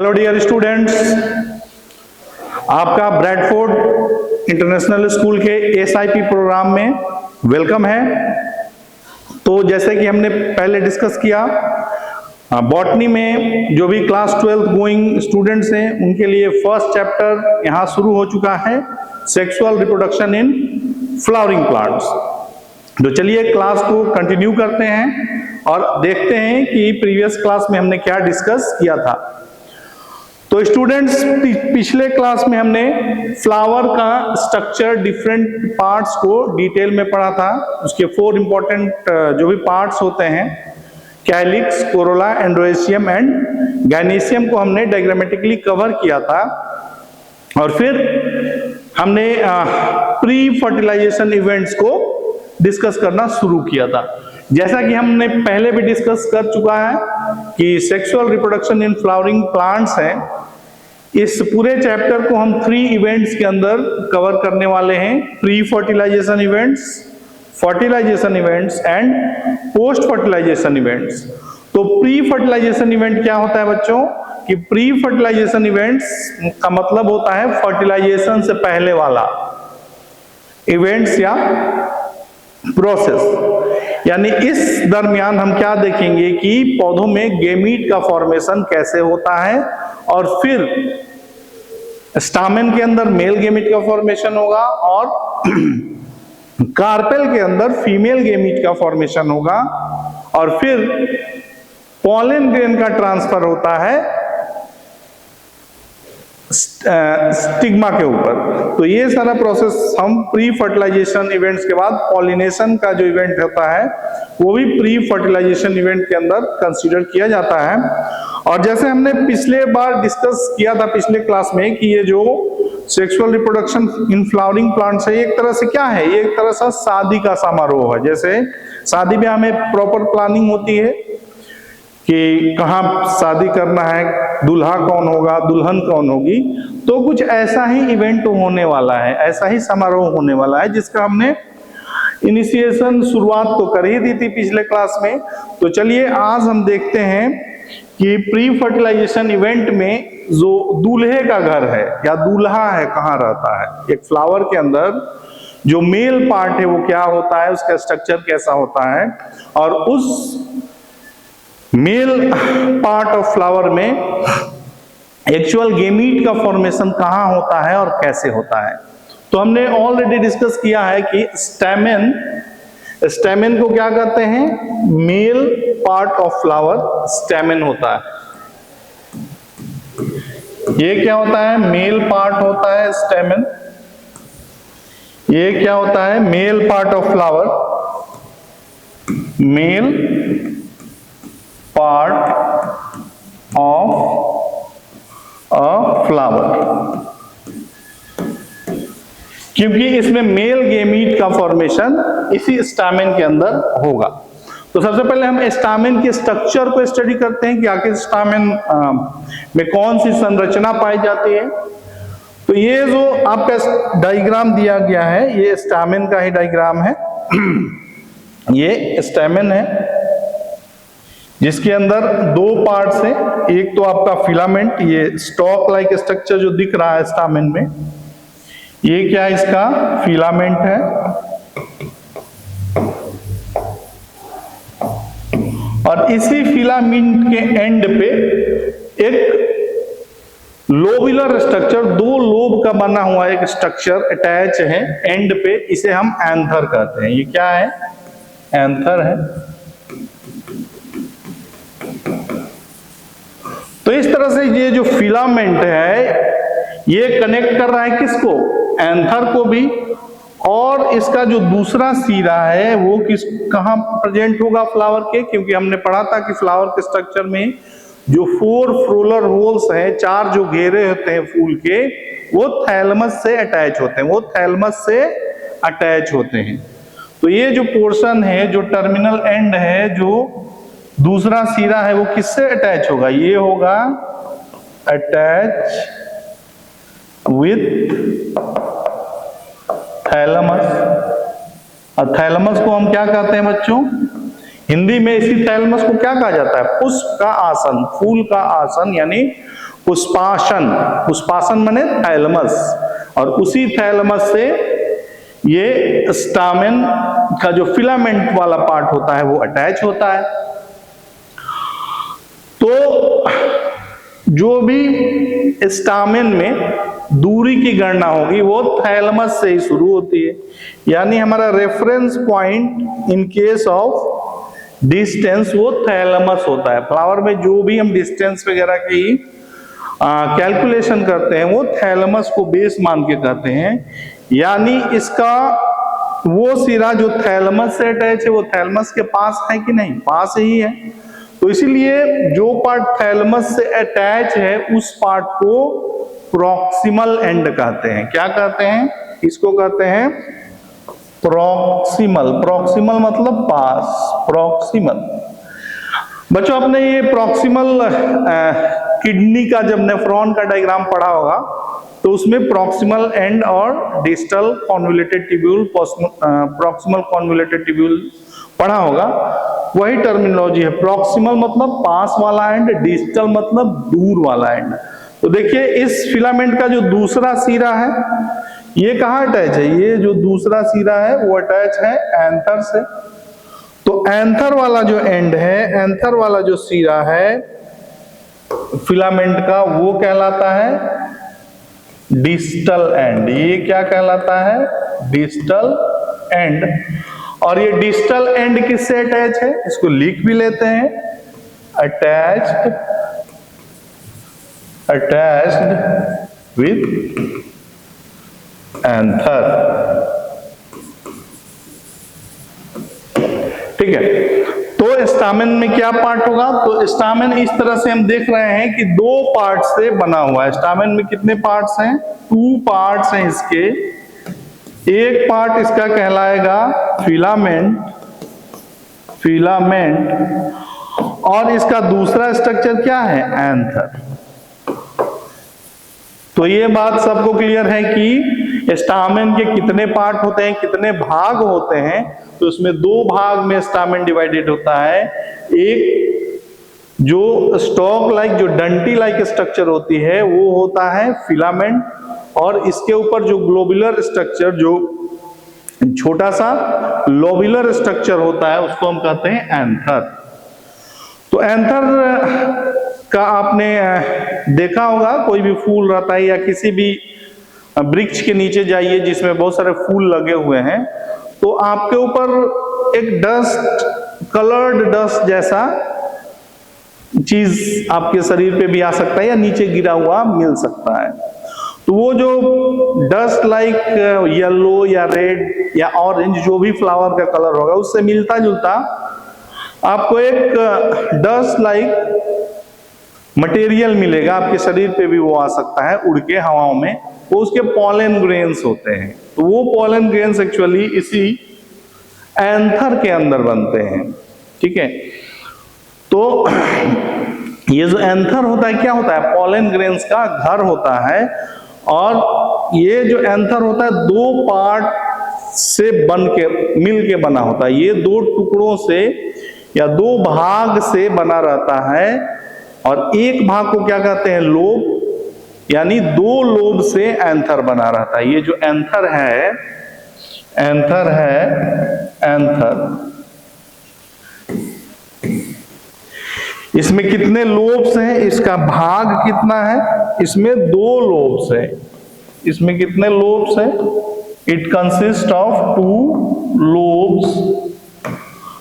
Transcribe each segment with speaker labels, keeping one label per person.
Speaker 1: Hello dear students, आपका Bradford international school के SIP programme में वेलकम है। तो जैसे कि हमने पहले डिस्कस किया, बॉटनी में जो भी क्लास 12 गोइंग स्टूडेंट्स हैं उनके लिए फर्स्ट चैप्टर यहाँ शुरू हो चुका है, sexual reproduction in flowering plants. तो चलिए क्लास को कंटिन्यू करते हैं और देखते हैं कि प्रीवियस क्लास में हमने क्या डिस्कस किया था। तो स्टूडेंट्स, पिछले क्लास में हमने फ्लावर का स्ट्रक्चर, डिफरेंट पार्ट्स को डिटेल में पढ़ा था। उसके 4 इंपॉर्टेंट जो भी पार्ट्स होते हैं, कैलिक्स, कोरोला, एंड्रोएशियम एंड गायनेशियम को हमने डायग्रामेटिकली कवर किया था। और फिर हमने प्री फर्टिलाइजेशन इवेंट्स को डिस्कस करना शुरू किया था। जैसा कि हमने पहले भी डिस्कस कर चुका है कि sexual reproduction in flowering plants है, इस पूरे चैप्टर को हम 3 इवेंट्स के अंदर कवर करने वाले हैं। Pre fertilisation events, fertilisation events and post fertilisation events. तो प्री फर्टिलाइजेशन इवेंट क्या होता है बच्चों? कि प्री फर्टिलाइजेशन इवेंट्स का मतलब होता है फर्टिलाइजेशन से पहले वाला इवेंट्स या प्रोसेस। यानी इस दरमियान हम क्या देखेंगे कि पौधों में गेमीट का फॉर्मेशन कैसे होता है, और फिर स्टामेन के अंदर मेल गेमीट का फॉर्मेशन होगा और कार्पेल के अंदर फीमेल गेमीट का फॉर्मेशन होगा, और फिर पॉलन ग्रेन का ट्रांसफर होता है स्टिग्मा के ऊपर। तो ये सारा प्रोसेस हम प्री फर्टिलाइजेशन इवेंट्स के बाद पॉलिनेशन का जो इवेंट होता है वो भी प्री फर्टिलाइजेशन इवेंट के अंदर कंसीडर किया जाता है। और जैसे हमने पिछले बार डिस्कस किया था पिछले क्लास में कि ये जो sexual reproduction in flowering plants है, ये एक तरह से क्या है? ये एक तरह से शादी का समारोह है। जैसे शादी में हमें प्रॉपर प्लानिंग होती है कि कहाँ शादी करना है, दूल्हा कौन होगा, दुल्हन कौन होगी, तो कुछ ऐसा ही इवेंट होने वाला है, ऐसा ही समारोह होने वाला है जिसका हमने इनिशिएशन शुरुआत तो कर ही दी थी पिछले क्लास में। तो चलिए आज हम देखते हैं कि प्री फर्टिलाइजेशन इवेंट में जो दूल्हे का घर है या दूल्हा है कहाँ रहता है, एक फ्लावर के अंदर जो मेल पार्ट है वो क्या होता है, उसका स्ट्रक्चर कैसा होता है, और उस मेल पार्ट ऑफ फ्लावर में एक्चुअल गेमीट का फॉर्मेशन कहाँ होता है और कैसे होता है। तो हमने ऑलरेडी डिस्कस किया है कि स्टेमेन को क्या कहते हैं? Male part of flower stamen होता है। ये क्या होता है? मेल पार्ट होता है स्टेमेन। ये क्या होता है? Male part of flower, male part of a flower, क्योंकि इसमें मेल गेमीट का फॉर्मेशन इसी स्टामेन के अंदर होगा। तो सबसे पहले हम स्टामेन के स्ट्रक्चर को स्टडी करते हैं कि आखिर स्टामेन में कौन सी संरचना पाई जाती है। तो ये जो आपका डायग्राम दिया गया है ये स्टामेन का ही डायग्राम है। ये स्टामेन है जिसके अंदर 2 पार्ट्स हैं। एक तो आपका फिलामेंट, ये स्टॉक लाइक स्ट्रक्चर जो दिख रहा है स्टामेन में, ये क्या है? इसका फिलामेंट है। और इसी फिलामेंट के एंड पे एक लोबुलर स्ट्रक्चर, 2 लोब का बना हुआ एक स्ट्रक्चर अटैच है एंड पे, इसे हम एंथर कहते हैं। ये क्या है? एंथर है। तो इस तरह से ये जो फिलामेंट है ये कनेक्ट कर रहा है किसको? एंथर को भी। और इसका जो दूसरा सिरा है वो कहाँ प्रेजेंट होगा फ्लावर के? क्योंकि हमने पढ़ा था कि फ्लावर के स्ट्रक्चर में जो 4 फ्लोरल होल्स हैं, 4 जो घेरे होते हैं फूल के, वो थैलमस से अटैच होते हैं, वो थैलमस से अटैच होते हैं। तो ये जो पोर्शन है, जो टर्मिनल एंड है, जो दूसरा सिरा है, वो किससे अटैच होगा? ये होगा अटैच विथ थैलमस। और थैलमस को हम क्या कहते हैं बच्चों? हिंदी में इसी थैलमस को क्या कहा जाता है? पुष्प का आसन, फूल का आसन, यानी पुष्पासन, पुष्पासन माने थैलेमस, और उसी थैलेमस से ये स्टामेन का जो फिलामेंट वाला पार्ट होता है वो अटैच होता है। तो जो भी स्टामेन में दूरी की गणना होगी वो थैलेमस से ही शुरू होती है, यानी हमारा reference point in case of distance वो थैलेमस होता है। फ्लावर में जो भी हम डिस्टेंस वगैरह की कैलकुलेशन करते हैं वो थैलेमस को बेस मान के करते हैं, यानी इसका वो सिरा जो थैलेमस से अटैच है वो थैलेमस के पास है कि नहीं, पास ही है। तो इसीलिए जो पार्ट थैलेमस से अटैच है उस पार्ट को प्रॉक्सिमल एंड कहते हैं। क्या कहते हैं? इसको कहते हैं प्रॉक्सिमल। प्रॉक्सिमल मतलब पास, प्रॉक्सिमल। बच्चों आपने ये प्रॉक्सिमल किडनी का जब नेफ्रॉन का डायग्राम पढ़ा होगा तो उसमें प्रॉक्सिमल एंड और distal convoluted tubule, proximal convoluted tubule पढ़ा होगा। वही टर्मिनोलॉजी है, प्रॉक्सिमल मतलब पास वाला एंड, डिस्टल मतलब दूर वाला एंड। तो देखिए इस फिलामेंट का जो दूसरा सिरा है ये कहाँ अटैच है? ये जो दूसरा सिरा है वो अटैच है एंथर से। तो एंथर वाला जो एंड है, एंथर वाला जो सिरा है फिलामेंट का वो कहलाता है डिस्टल एंड। ये क्या कहलाता है? Distal end. और ये डिस्टल एंड किससे अटैच है? इसको लिख भी लेते हैं, अटैच्ड विथ एंथर। ठीक है, तो स्टामेन में क्या पार्ट होगा? तो स्टामेन इस तरह से हम देख रहे हैं कि दो पार्ट से बना हुआ है। स्टामेन में कितने पार्ट्स हैं? 2 पार्ट्स हैं इसके। एक पार्ट इसका कहलाएगा फिलामेंट, और इसका दूसरा स्ट्रक्चर क्या है? एंथर। तो ये बात सबको क्लियर है कि स्टामेन के कितने पार्ट होते हैं, कितने भाग होते हैं? तो उसमें 2 भाग में स्टामेन डिवाइडेड होता है। एक जो स्टॉक लाइक, जो डंटी लाइक स्ट्रक्चर होती है वो होता है फिलामेंट, और इसके ऊपर जो ग्लोबुलर स्ट्रक्चर, जो छोटा सा लोबुलर स्ट्रक्चर होता है उसको हम कहते हैं एंथर। तो एंथर का आपने देखा होगा, कोई भी फूल रहता है या किसी भी वृक्ष के नीचे जाइए जिसमें बहुत सारे फूल लगे हुए हैं, तो आपके ऊपर एक डस्ट, कलर्ड डस्ट जैसा चीज आपके शरीर पे भी आ सकता है या नीचे गिरा हुआ मिल सकता है। तो वो जो डस्ट लाइक येलो या रेड या ऑरेंज जो भी फ्लावर का कलर होगा उससे मिलता जुलता आपको एक डस्ट लाइक मटेरियल मिलेगा, आपके शरीर पे भी वो आ सकता है उड़ के हवाओं में। वो उसके पॉलन ग्रेन्स होते हैं। तो वो पॉलन ग्रेन्स एक्चुअली इसी एंथर के अंदर बनते हैं। ठीक है, तो ये जो एंथर होता है क्या होता है? पॉलन ग्रेन्स का घर होता है। और ये जो एंथर होता है 2 पार्ट से बन के, मिल के बना होता है। ये 2 टुकड़ों से या 2 भाग से बना रहता है, और एक भाग को क्या कहते हैं? लोब, यानी 2 लोब से एंथर बना रहता है। ये जो एंथर है, इसमें कितने लोब्स हैं? इसका भाग कितना है? इसमें 2 लोब्स हैं। इसमें कितने लोब्स हैं? It consist of 2 lobes.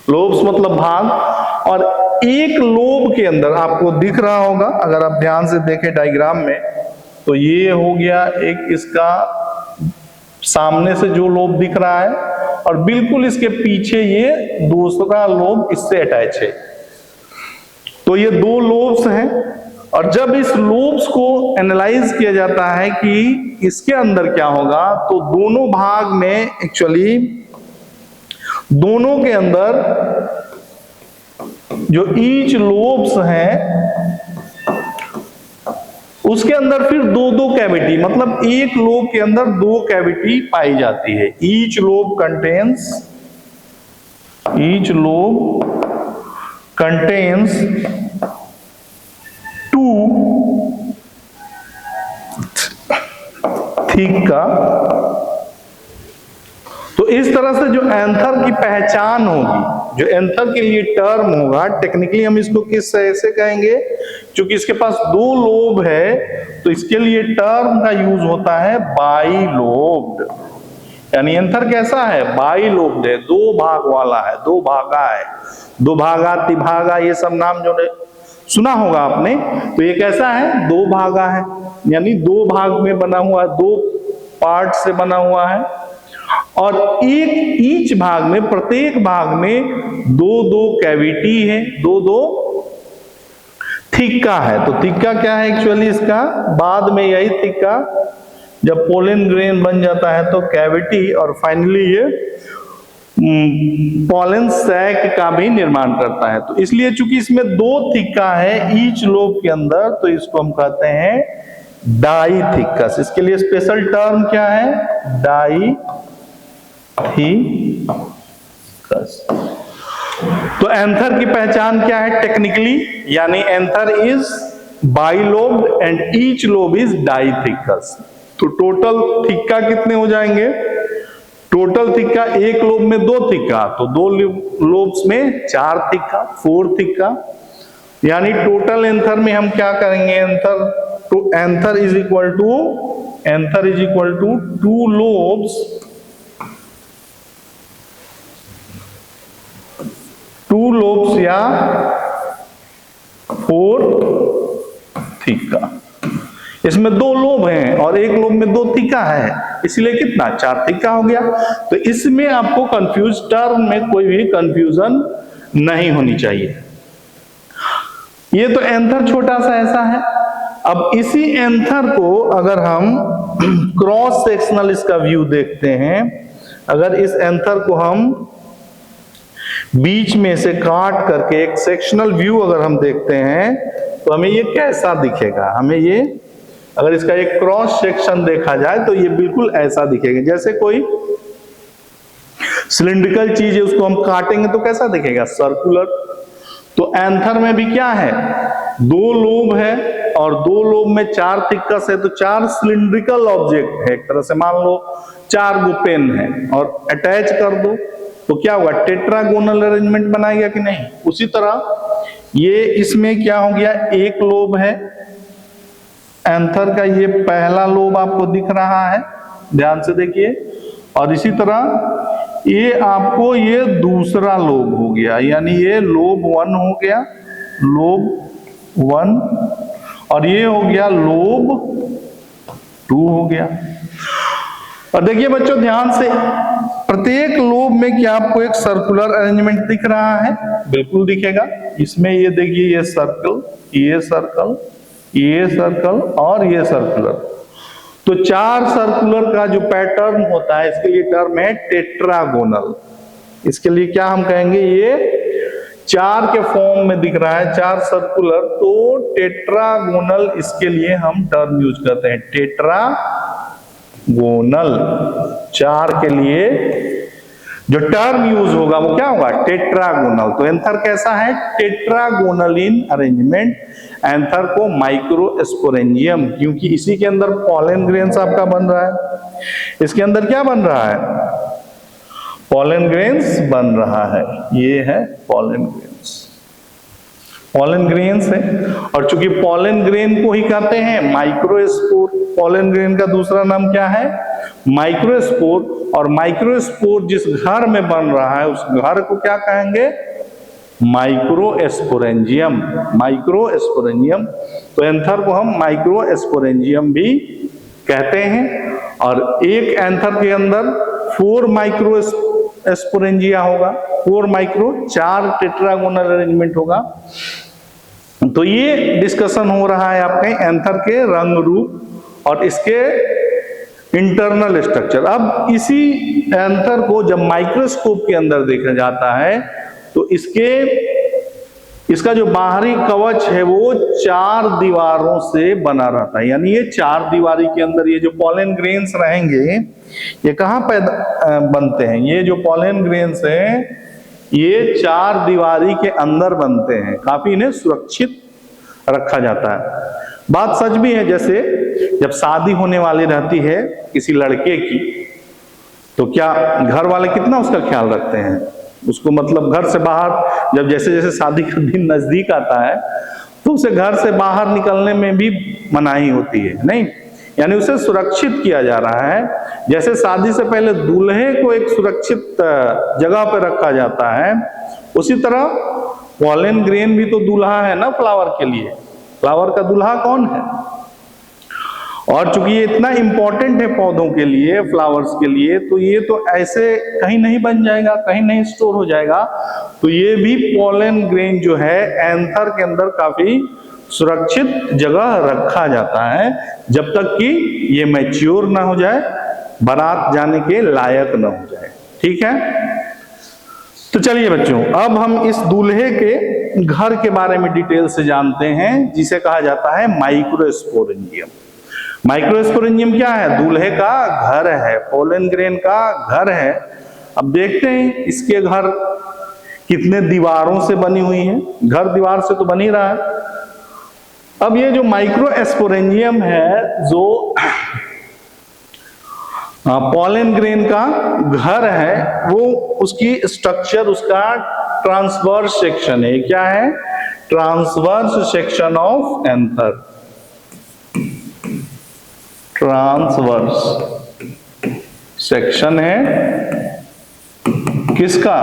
Speaker 1: Lobes मतलब भाग। और एक लोब के अंदर आपको दिख रहा होगा, अगर आप ध्यान से देखें डायग्राम में, तो ये हो गया एक इसका सामने से जो लोब दिख रहा है, और बिल्कुल इसके पीछे ये दूसरा लोब इससे अटैच है। तो ये 2 लोब्स हैं। और जब इस लोब्स को एनालाइज किया जाता है कि इसके अंदर क्या होगा, तो दोनों भाग में एक्चुअली दोनों के अंदर जो ईच लोब्स हैं उसके अंदर फिर 2-2 कैविटी, मतलब एक लोब के अंदर 2 कैविटी पाई जाती है। Each lobe contains 2 theca. तो इस तरह से जो एंथर की पहचान होगी, जो एंथर के लिए टर्म होगा, टेक्निकली हम इसको किस ऐसे कहेंगे, क्योंकि इसके पास 2 लोब है तो इसके लिए टर्म का यूज होता है बाइलोब्ड। यानी एंथर कैसा है, बाइलोब्ड है, 2 भाग वाला है, 2 भागा है, 2 भागा, तिभागा, ये सब नाम जो सुना होगा आपने। तो ये कैसा है, 2 भागा है, यानी 2 भाग में बना हुआ है, 2 पार्ट से बना हुआ है। और ईच भाग में, प्रत्येक भाग में 2-2 कैविटी है, 2-2 थीका है। तो थीका क्या है एक्चुअली इसका, बाद में यही थीका जब पोलन ग्रेन बन जाता है तो कैविटी और फाइनली ये पोलन सैक का भी निर्माण करता है। तो इसलिए चूंकि इसमें 2 थीका है ईच लोब के अंदर, तो इसको हम कहते हैं डाइथिकस। इसके लिए स्पेशल टर्म क्या है, डाइथिकस। तो एंथर की पहचान क्या है टेक्निकली, यानी anther is bilobed and each lobe is डाइथिकस। तो टोटल थीका कितने हो जाएंगे, टोटल थीका एक लोब में 2 थीका, तो 2 लोब्स में 4 थीका, 4 थीका। यानी टोटल एंथर में हम क्या करेंगे, anther is equal to 2 lobes, 2 lobes या 4 थीका। इसमें 2 लोब हैं और एक लोब में 2 थीका है, इसलिए कितना, 4 थीका हो गया। तो इसमें आपको कंफ्यूज, टर्म में कोई भी कंफ्यूजन नहीं होनी चाहिए। ये तो एंथर छोटा सा ऐसा है। अब इसी एंथर को अगर हम क्रॉस सेक्शनल इसका व्यू देखते हैं, अगर इस एंथर को हम बीच में से काट करके एक सेक्शनल व्यू अगर हम देखते हैं तो हमें ये कैसा दिखेगा, हमें ये अगर इसका एक क्रॉस सेक्शन देखा जाए तो ये बिल्कुल ऐसा दिखेगा, जैसे कोई सिलिंड्रिकल चीज है उसको हम काटेंगे तो कैसा दिखेगा, सर्कुलर। तो एंथर में भी क्या है, 2 लोब है और 2 लोब में 4 थिकस है, तो 4 सिलिंड्रिकल ऑब्जेक्ट है एक तरह से, मान लो 4 गो पेन है और अटैच कर दो तो क्या होगा, टेट्रागोनल अरेंजमेंट बनाएगा कि नहीं। उसी तरह ये इसमें क्या हो गया, एक लोब है एंथर का, ये पहला लोब आपको दिख रहा है, ध्यान से देखिए, और इसी तरह ये आपको ये दूसरा लोब हो गया, यानी ये लोब 1 हो गया, लोब 1, और ये हो गया लोब 2 हो गया। और देखिए बच्चों ध्यान से, प्रत्येक लोब में क्या आपको एक सर्कुलर अरेंजमेंट दिख रहा है, बिल्कुल दिखेगा। इसमें ये देखिए, ये सर्कल, ये सर्कल, ये सर्कल और ये सर्कुलर, तो 4 सर्कुलर का जो पैटर्न होता है इसके लिए टर्म है टेट्रागोनल। इसके लिए क्या हम कहेंगे, ये 4 के फॉर्म में दिख रहा है, 4 सर्कुलर, तो टेट्रागोनल इसके लिए हम टर्म यूज करते हैं, टेट्रागोनल। 4 के लिए जो टर्म यूज होगा वो क्या होगा, टेट्रागोनल। तो एंथर कैसा है, टेट्रागोनल इन अरेंजमेंट। एंथर को माइक्रोस्पोरेंजियम, क्योंकि इसी के अंदर पॉलन ग्रेन्स आपका बन रहा है, इसके अंदर क्या बन रहा है, पॉलन ग्रेन्स बन रहा है, ये है पॉलन ग्रेन्स, पॉलन ग्रेन्स है। और चूंकि पॉलन ग्रेन को ही कहते हैं माइक्रोस्पोर, पॉलन ग्रेन का दूसरा नाम क्या है, माइक्रोस्पोर। और माइक्रोस्पोर जिस घर में बन रहा है उस घर को क्या कहेंगे, माइक्रोस्पोरेंजियम, माइक्रोस्पोरेंजियम। तो एंथर को हम माइक्रोस्पोरेंजियम भी कहते हैं। और एक एंथर के अंदर 4 माइक्रोस्पोरेंजिया होगा, 4 टेट्रागोनल अरेंजमेंट होगा। तो ये डिस्कशन हो रहा है आपके एंथर के रंग रूप और इसके इंटरनल स्ट्रक्चर। अब इसी एंथर को जब माइक्रोस्कोप के अंदर देखा जाता है तो इसका जो बाहरी कवच है वो 4 दीवारों से बना रहता है, यानी ये 4 दीवारी के अंदर ये जो पॉलन ग्रेन्स रहेंगे ये कहाँ पैदा बनते हैं, ये जो पॉलन ग्रेन्स हैं ये 4 दीवारी के अंदर बनते हैं, काफी इन्हें सुरक्षित रखा जाता है। बात सच भी है, जैसे जब शादी होने वाली रहती है किसी लड़के की, तो क्या घर वाले कितना उसका ख्याल रखते हैं, उसको मतलब घर से बाहर, जब जैसे जैसे शादी का दिन नजदीक आता है तो उसे घर से बाहर निकलने में भी मनाही होती है, नहीं, यानी उसे सुरक्षित किया जा रहा है। जैसे शादी से पहले दूल्हे को एक सुरक्षित जगह पर रखा जाता है, उसी तरह पॉलन ग्रेन भी तो दूल्हा है ना फ्लावर के लिए। फ्लावर का दूल्हा कौन है? और चूंकि ये इतना इंपॉर्टेंट है पौधों के लिए, फ्लावर्स के लिए, तो ये तो ऐसे कहीं नहीं बन जाएगा, कहीं नहीं स्टोर हो जाएगा। तो ये भी पॉलन ग्रेन जो है एंथर के अंदर काफी सुरक्षित जगह रखा जाता है, जब तक कि ये मैच्योर ना हो जाए, बारात जाने के लायक ना हो जाए। ठीक है, तो चलिए बच्चों, अब हम इस दूल्हे के घर के बारे में डिटेल से जानते हैं, जिसे कहा जाता है माइक्रोस्पोरेंजियम। माइक्रोस्पोरेंजियम क्या है? दूल्हे का घर है, पॉलन ग्रेन का घर है। अब देखते हैं इसके घर कितने दीवारों से बनी हुई है। घर दीवार से तो बन ही रहा है। अब ये जो माइक्रोस्पोरेंजियम है, जो पॉलन ग्रेन का घर है, वो उसकी स्ट्रक्चर, उसका ट्रांसवर्स सेक्शन है। क्या है? Transverse section of anther. Transverse section है किसका?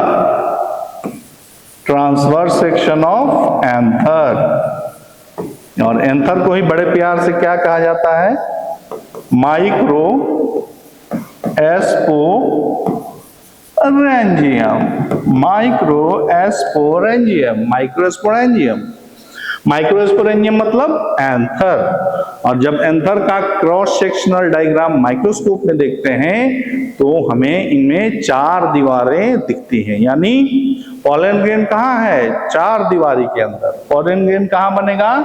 Speaker 1: Transverse section of anther. और एंथर को ही बड़े प्यार से क्या कहा जाता है? Micro sporangium. Micro sporangium, microsporangium. Microsporangium मतलब एंथर। और जब एंथर का क्रॉस सेक्शनल डायग्राम माइक्रोस्कोप में देखते हैं तो हमें इनमें 4 दीवारें दिखती हैं। यानी पॉलन ग्रेन कहाँ है? 4 दीवारी के अंदर। पॉलन ग्रेन कहाँ बनेगा?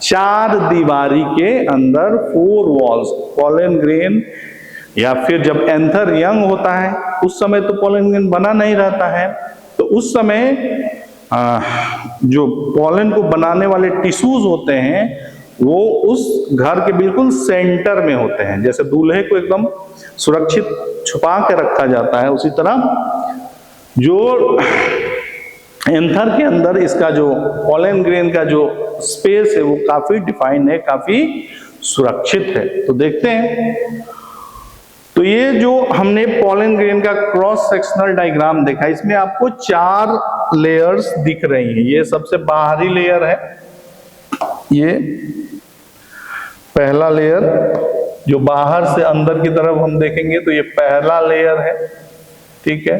Speaker 1: 4 दीवारी के अंदर, 4 वॉल्स। पॉलन ग्रेन, या फिर जब एंथर यंग होता है उस समय तो पॉलन ग्रेन बना नहीं रहता है, तो उस समय जो पॉलन को बनाने वाले टिश्यूज होते हैं वो उस घर के बिल्कुल सेंटर में होते हैं। जैसे दूल्हे को एकदम सुरक्षित छुपा के रखा जाता है, उसी तरह जो एंथर के अंदर इसका जो पॉलन ग्रेन का जो स्पेस है वो काफी डिफाइन है, काफी सुरक्षित है। तो देखते हैं, तो ये जो हमने पॉलन ग्रेन का क्रॉस सेक्शनल डायग्राम देखा, इसमें आपको 4 लेयर्स दिख रही हैं। ये सबसे बाहरी लेयर है, ये पहला लेयर जो बाहर से अंदर की तरफ हम देखेंगे तो ये पहला लेयर है। ठीक है,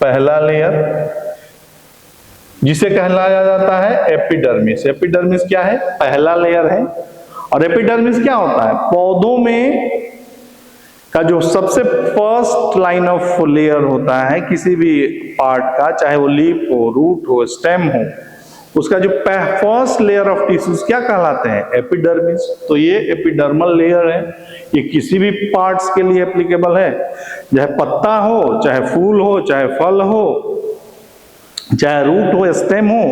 Speaker 1: पहला लेयर जिसे कहलाया जाता है एपिडर्मिस। एपिडर्मिस क्या है? पहला लेयर है। और एपिडर्मिस क्या होता है? पौधों में का जो सबसे फर्स्ट लाइन ऑफ लेयर होता है किसी भी पार्ट का, चाहे वो लीफ हो, रूट हो, स्टेम हो, उसका जो फर्स्ट लेयर ऑफ टिश्यूज क्या कहलाते हैं? एपिडर्मिस। तो ये एपिडर्मल लेयर है। ये किसी भी पार्ट्स के लिए एप्लीकेबल है, चाहे पत्ता हो, चाहे फूल हो, चाहे फल हो, चाहे रूट हो, स्टेम हो।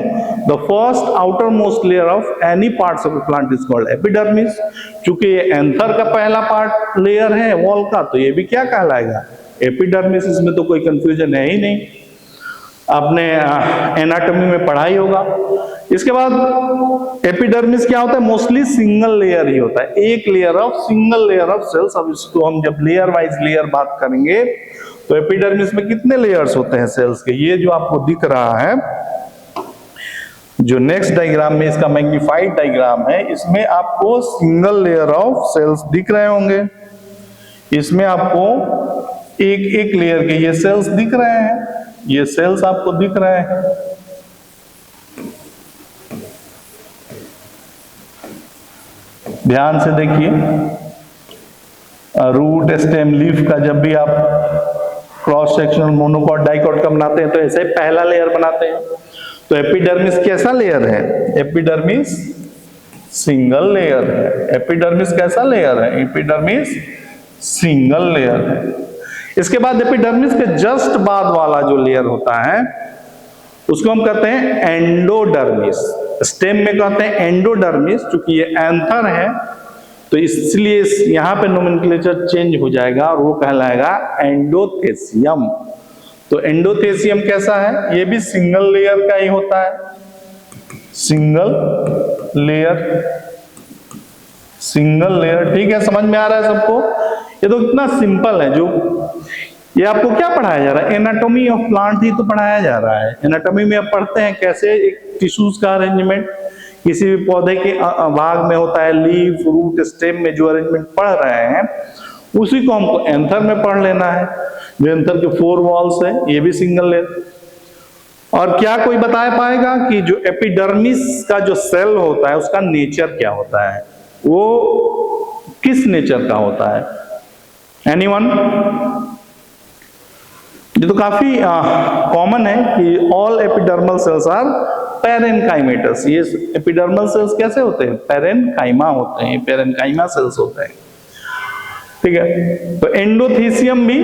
Speaker 1: The first outer most layer of any parts of the plant is called epidermis. चूंकि ये एंथर का पहला पार्ट लेयर है वॉल का, तो ये भी क्या कहलाएगा? एपिडर्मिस। इसमें तो कोई कंफ्यूजन है ही नहीं, आपने एनाटॉमी में पढ़ा ही होगा। इसके बाद एपिडर्मिस क्या होता है? मोस्टली सिंगल लेयर ही होता है, एक layer of, single layer of cells. अब इसको हम जब लेयर वाइज लेयर बात करेंगे तो एपिडर्मिस में कितने लेयर्स होते हैं सेल्स के? ये जो आपको दिख रहा है, जो नेक्स्ट डायग्राम में इसका मैग्नीफाइड डायग्राम है, इसमें आपको सिंगल लेयर ऑफ सेल्स दिख रहे होंगे। इसमें आपको एक एक लेयर के ये सेल्स दिख रहे हैं, ये सेल्स आपको दिख रहे हैं। ध्यान से देखिए, रूट, स्टेम, लीफ का जब भी आप क्रॉस सेक्शनल मोनोकॉट, डाइकॉट का बनाते हैं तो ऐसे पहला लेयर बनाते हैं। तो एपिडर्मिस कैसा लेयर है? एपिडर्मिस सिंगल लेयर है। एपिडर्मिस कैसा लेयर है? एपिडर्मिस सिंगल लेयर है। इसके बाद एपिडर्मिस के जस्ट बाद वाला जो लेयर होता है उसको हम कहते हैं एंडोडर्मिस। स्टेम में कहते हैं एंडोडर्मिस। चूंकि ये एंथर है तो इसलिए यहाँ पे नोमेनक्लेचर चेंज हो जाएगा और वो कहलाएगा एंडोथेसियम। तो एंडोथेसियम कैसा है? ये भी सिंगल लेयर का ही होता है, सिंगल लेयर। ठीक है, समझ में आ रहा है सबको? ये तो इतना सिंपल है। जो ये आपको क्या पढ़ाया जा रहा है? एनाटॉमी ऑफ प्लांट ही तो पढ़ाया जा रहा है। एनाटॉमी में आप पढ़ते हैं कैसे एक टिश्यूज का अरेंजमेंट किसी भी पौधे के भाग में होता है, लीफ, रूट, स्टेम में जो अरेंजमेंट पढ़ रहे हैं उसी को हमको एंथर में पढ़ लेना है। जो एंथर के 4 वॉल्स है, ये भी सिंगल लेयर। और क्या कोई बता पाएगा कि जो एपिडर्मिस का जो सेल होता है उसका नेचर क्या होता है? वो किस नेचर का होता है? एनीवन? ये तो काफी कॉमन है कि all epidermal cells are parenchymatous. ये एपिडर्मल सेल्स कैसे होते हैं? पैरेनकाइमा होते हैं, पैरेनकाइमा सेल्स होते हैं। ठीक है, तो एंडोथेसियम भी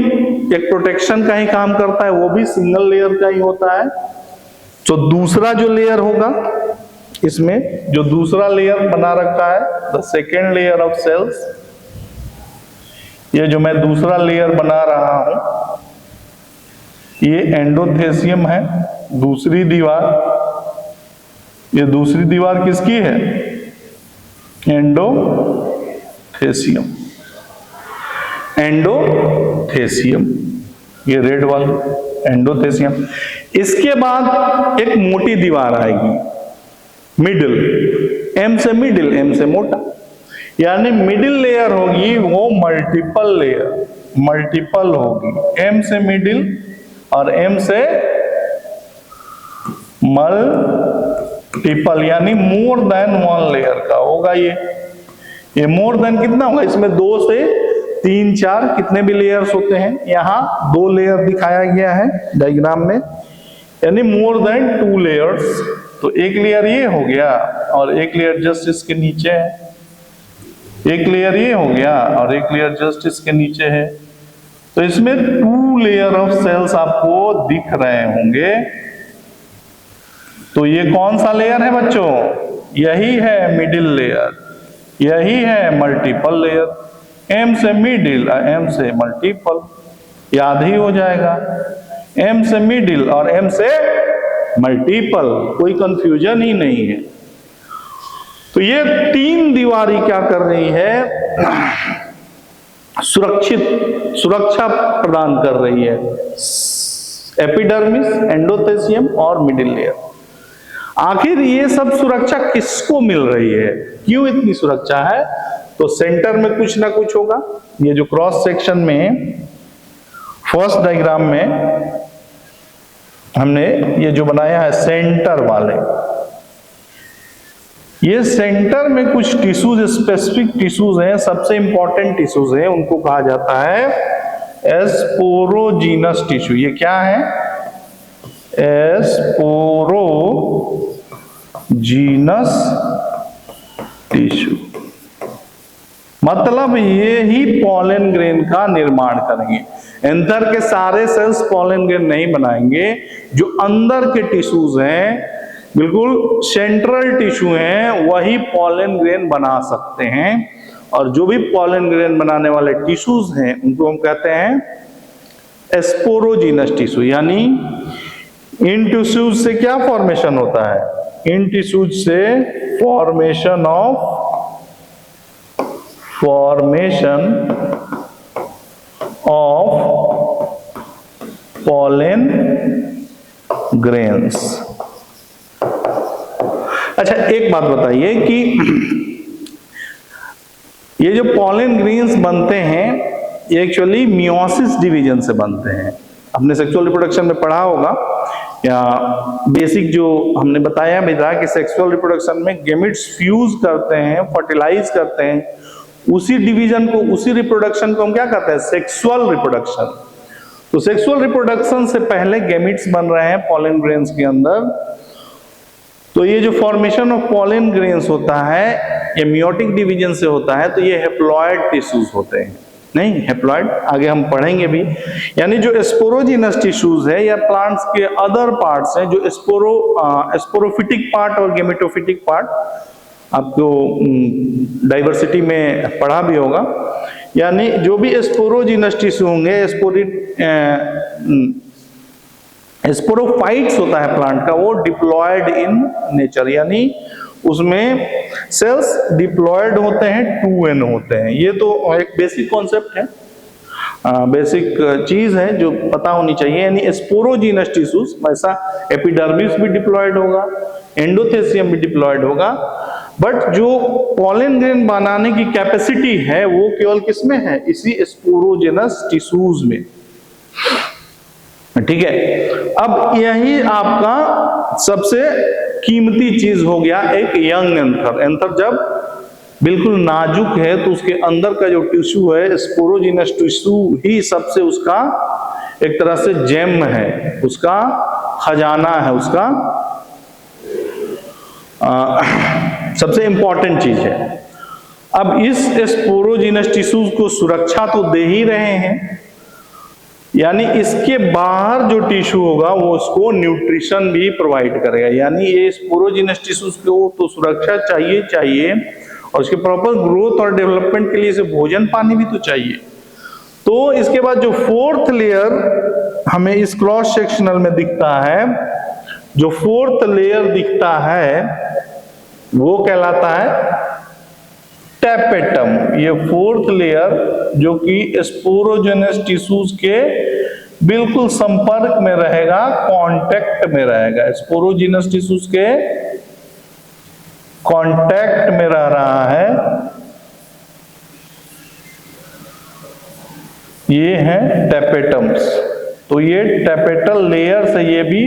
Speaker 1: एक प्रोटेक्शन का ही काम करता है, वो भी सिंगल लेयर का ही होता है। तो दूसरा जो लेयर होगा इसमें, जो दूसरा लेयर बना रखा है, the second layer of cells, ये जो मैं दूसरा लेयर बना रहा हूं ये एंडोथेसियम है। दूसरी दीवार, ये दूसरी दीवार किसकी है? एंडोथेसियम। एंडोथेसियम, ये रेड वाली एंडोथेसियम। इसके बाद एक मोटी दीवार आएगी, मिडिल, एम से मिडिल, एम से मोटा, यानी मिडिल लेयर होगी वो मल्टीपल लेयर, मल्टीपल होगी। एम से मिडिल और एम से मल्टीपल, यानी मोर देन 1 लेयर का होगा। ये मोर देन कितना होगा? इसमें 2 से 3, 4 कितने भी लेयर्स होते हैं, यहाँ 2 लेयर दिखाया गया है डायग्राम में, यानी मोर देन 2 लेयर्स। तो एक लेयर ये हो गया और एक लेयर जस्ट इसके नीचे है, एक लेयर ये हो गया और एक लेयर जस्ट इसके नीचे है। तो इसमें 2 लेयर ऑफ सेल्स आपको दिख रहे होंगे। तो ये कौन सा लेयर है बच्चों? यही है मिडिल लेयर, यही है मल्टीपल लेयर। एम से मिडिल और एम से मल्टीपल, याद ही हो जाएगा। एम से मिडिल और एम से मल्टीपल, कोई कंफ्यूजन ही नहीं है। तो ये 3 दीवारी क्या कर रही है? सुरक्षा प्रदान कर रही है, एपिडर्मिस, एंडोथेसियम और मिडिल लेयर। आखिर ये सब सुरक्षा किसको मिल रही है? क्यों इतनी सुरक्षा है? तो सेंटर में कुछ ना कुछ होगा। ये जो क्रॉस सेक्शन में फर्स्ट डायग्राम में हमने ये जो बनाया है सेंटर वाले, ये सेंटर में कुछ टिश्यूज, स्पेसिफिक टिश्यूज हैं, सबसे इंपॉर्टेंट टिश्यूज हैं, उनको कहा जाता है एस्पोरोजीनस टिश्यू। ये क्या है? एस्पोरोजीनस टिश्यू। मतलब ये ही पॉलन ग्रेन का निर्माण करेंगे। एंथर के सारे सेल्स पॉलन ग्रेन नहीं बनाएंगे, जो अंदर के टिश्यूज हैं, बिल्कुल सेंट्रल टिश्यू हैं, वही पॉलन ग्रेन बना सकते हैं। और जो भी पॉलन ग्रेन बनाने वाले टिश्यूज हैं उनको हम कहते हैं एस्पोरोजीनस टिश्यू। यानी इन टिश्यूज से क्या फॉर्मेशन होता है? इन टिश्यूज से फॉर्मेशन ऑफ पॉलन ग्रेन्स। अच्छा, एक बात बताइए कि ये जो पॉलन ग्रेन्स बनते हैं ये एक्चुअली मियोसिस डिवीजन से बनते हैं। आपने सेक्सुअल रिप्रोडक्शन में पढ़ा होगा, या बेसिक जो हमने बताया भी था कि सेक्सुअल रिप्रोडक्शन में गेमिट्स फ्यूज करते हैं, फर्टिलाइज करते हैं, उसी डिवीजन को, उसी रिप्रोडक्शन को हम क्या कहते हैं? Sexual reproduction. तो सेक्सुअल रिप्रोडक्शन से पहले गेमिट्स बन रहे हैं पॉलन ग्रेन्स के अंदर। तो ये जो फॉर्मेशन ऑफ पॉलन ग्रेन्स होता है ये मियोटिक डिवीजन से होता है। तो ये हेप्लॉइड टिश्यूज होते हैं, नहीं हेप्लॉइड, आगे हम पढ़ेंगे भी। यानी जो एस्पोरोजीनस टिश्यूज है या प्लांट्स के अदर पार्ट्स हैं, जो एस्पोरोफिटिक पार्ट और गेमेटोफिटिक पार्ट, आपको डाइवर्सिटी में पढ़ा भी होगा। यानी जो भी स्पोरोजिनस टिश्यू होंगे, स्पोरोफाइट्स होता है प्लांट का, वो डिप्लॉयड इन नेचर, यानी उसमें सेल्स डिप्लॉयड होते हैं, 2n होते हैं। ये तो एक बेसिक कॉन्सेप्ट है, बेसिक चीज है जो पता होनी चाहिए। यानी स्पोरोजिनस टिश्यूज, वैसा एपिडर्मिस भी डिप्लॉयड होगा, एंडोथेसियम भी डिप्लॉयड होगा, बट जो पॉलन ग्रेन बनाने की कैपेसिटी है वो केवल किसमें है? इसी स्पोरोजिनस टिश्यूज में। ठीक है, अब यही आपका सबसे कीमती चीज हो गया, एक यंग एंथर। एंथर जब बिल्कुल नाजुक है तो उसके अंदर का जो टिश्यू है, स्पोरोजिनस टिश्यू ही सबसे उसका एक तरह से जेम है, उसका खजाना है, उसका सबसे इंपॉर्टेंट चीज है। अब इस स्पोरोजिनस टिश्यूज को सुरक्षा तो दे ही रहे हैं, यानी इसके बाहर जो टिश्यू होगा वो उसको न्यूट्रिशन भी प्रोवाइड करेगा। यानी ये स्पोरोजिनस टिश्यूज को तो सुरक्षा चाहिए और उसके प्रॉपर ग्रोथ और डेवलपमेंट के लिए इसे भोजन पानी भी तो चाहिए। तो इसके बाद जो फोर्थ लेयर हमें इस क्रॉस सेक्शनल में दिखता है, जो फोर्थ लेयर दिखता है वो कहलाता है टैपेटम। ये फोर्थ लेयर जो कि स्पोरोजिनस टिश्यूज के बिल्कुल संपर्क में रहेगा, कांटेक्ट में रहेगा, स्पोरोजिनस टिश्यूज के कांटेक्ट में रह रहा है, ये है टैपेटम्स। तो ये टैपेटल लेयर से, ये भी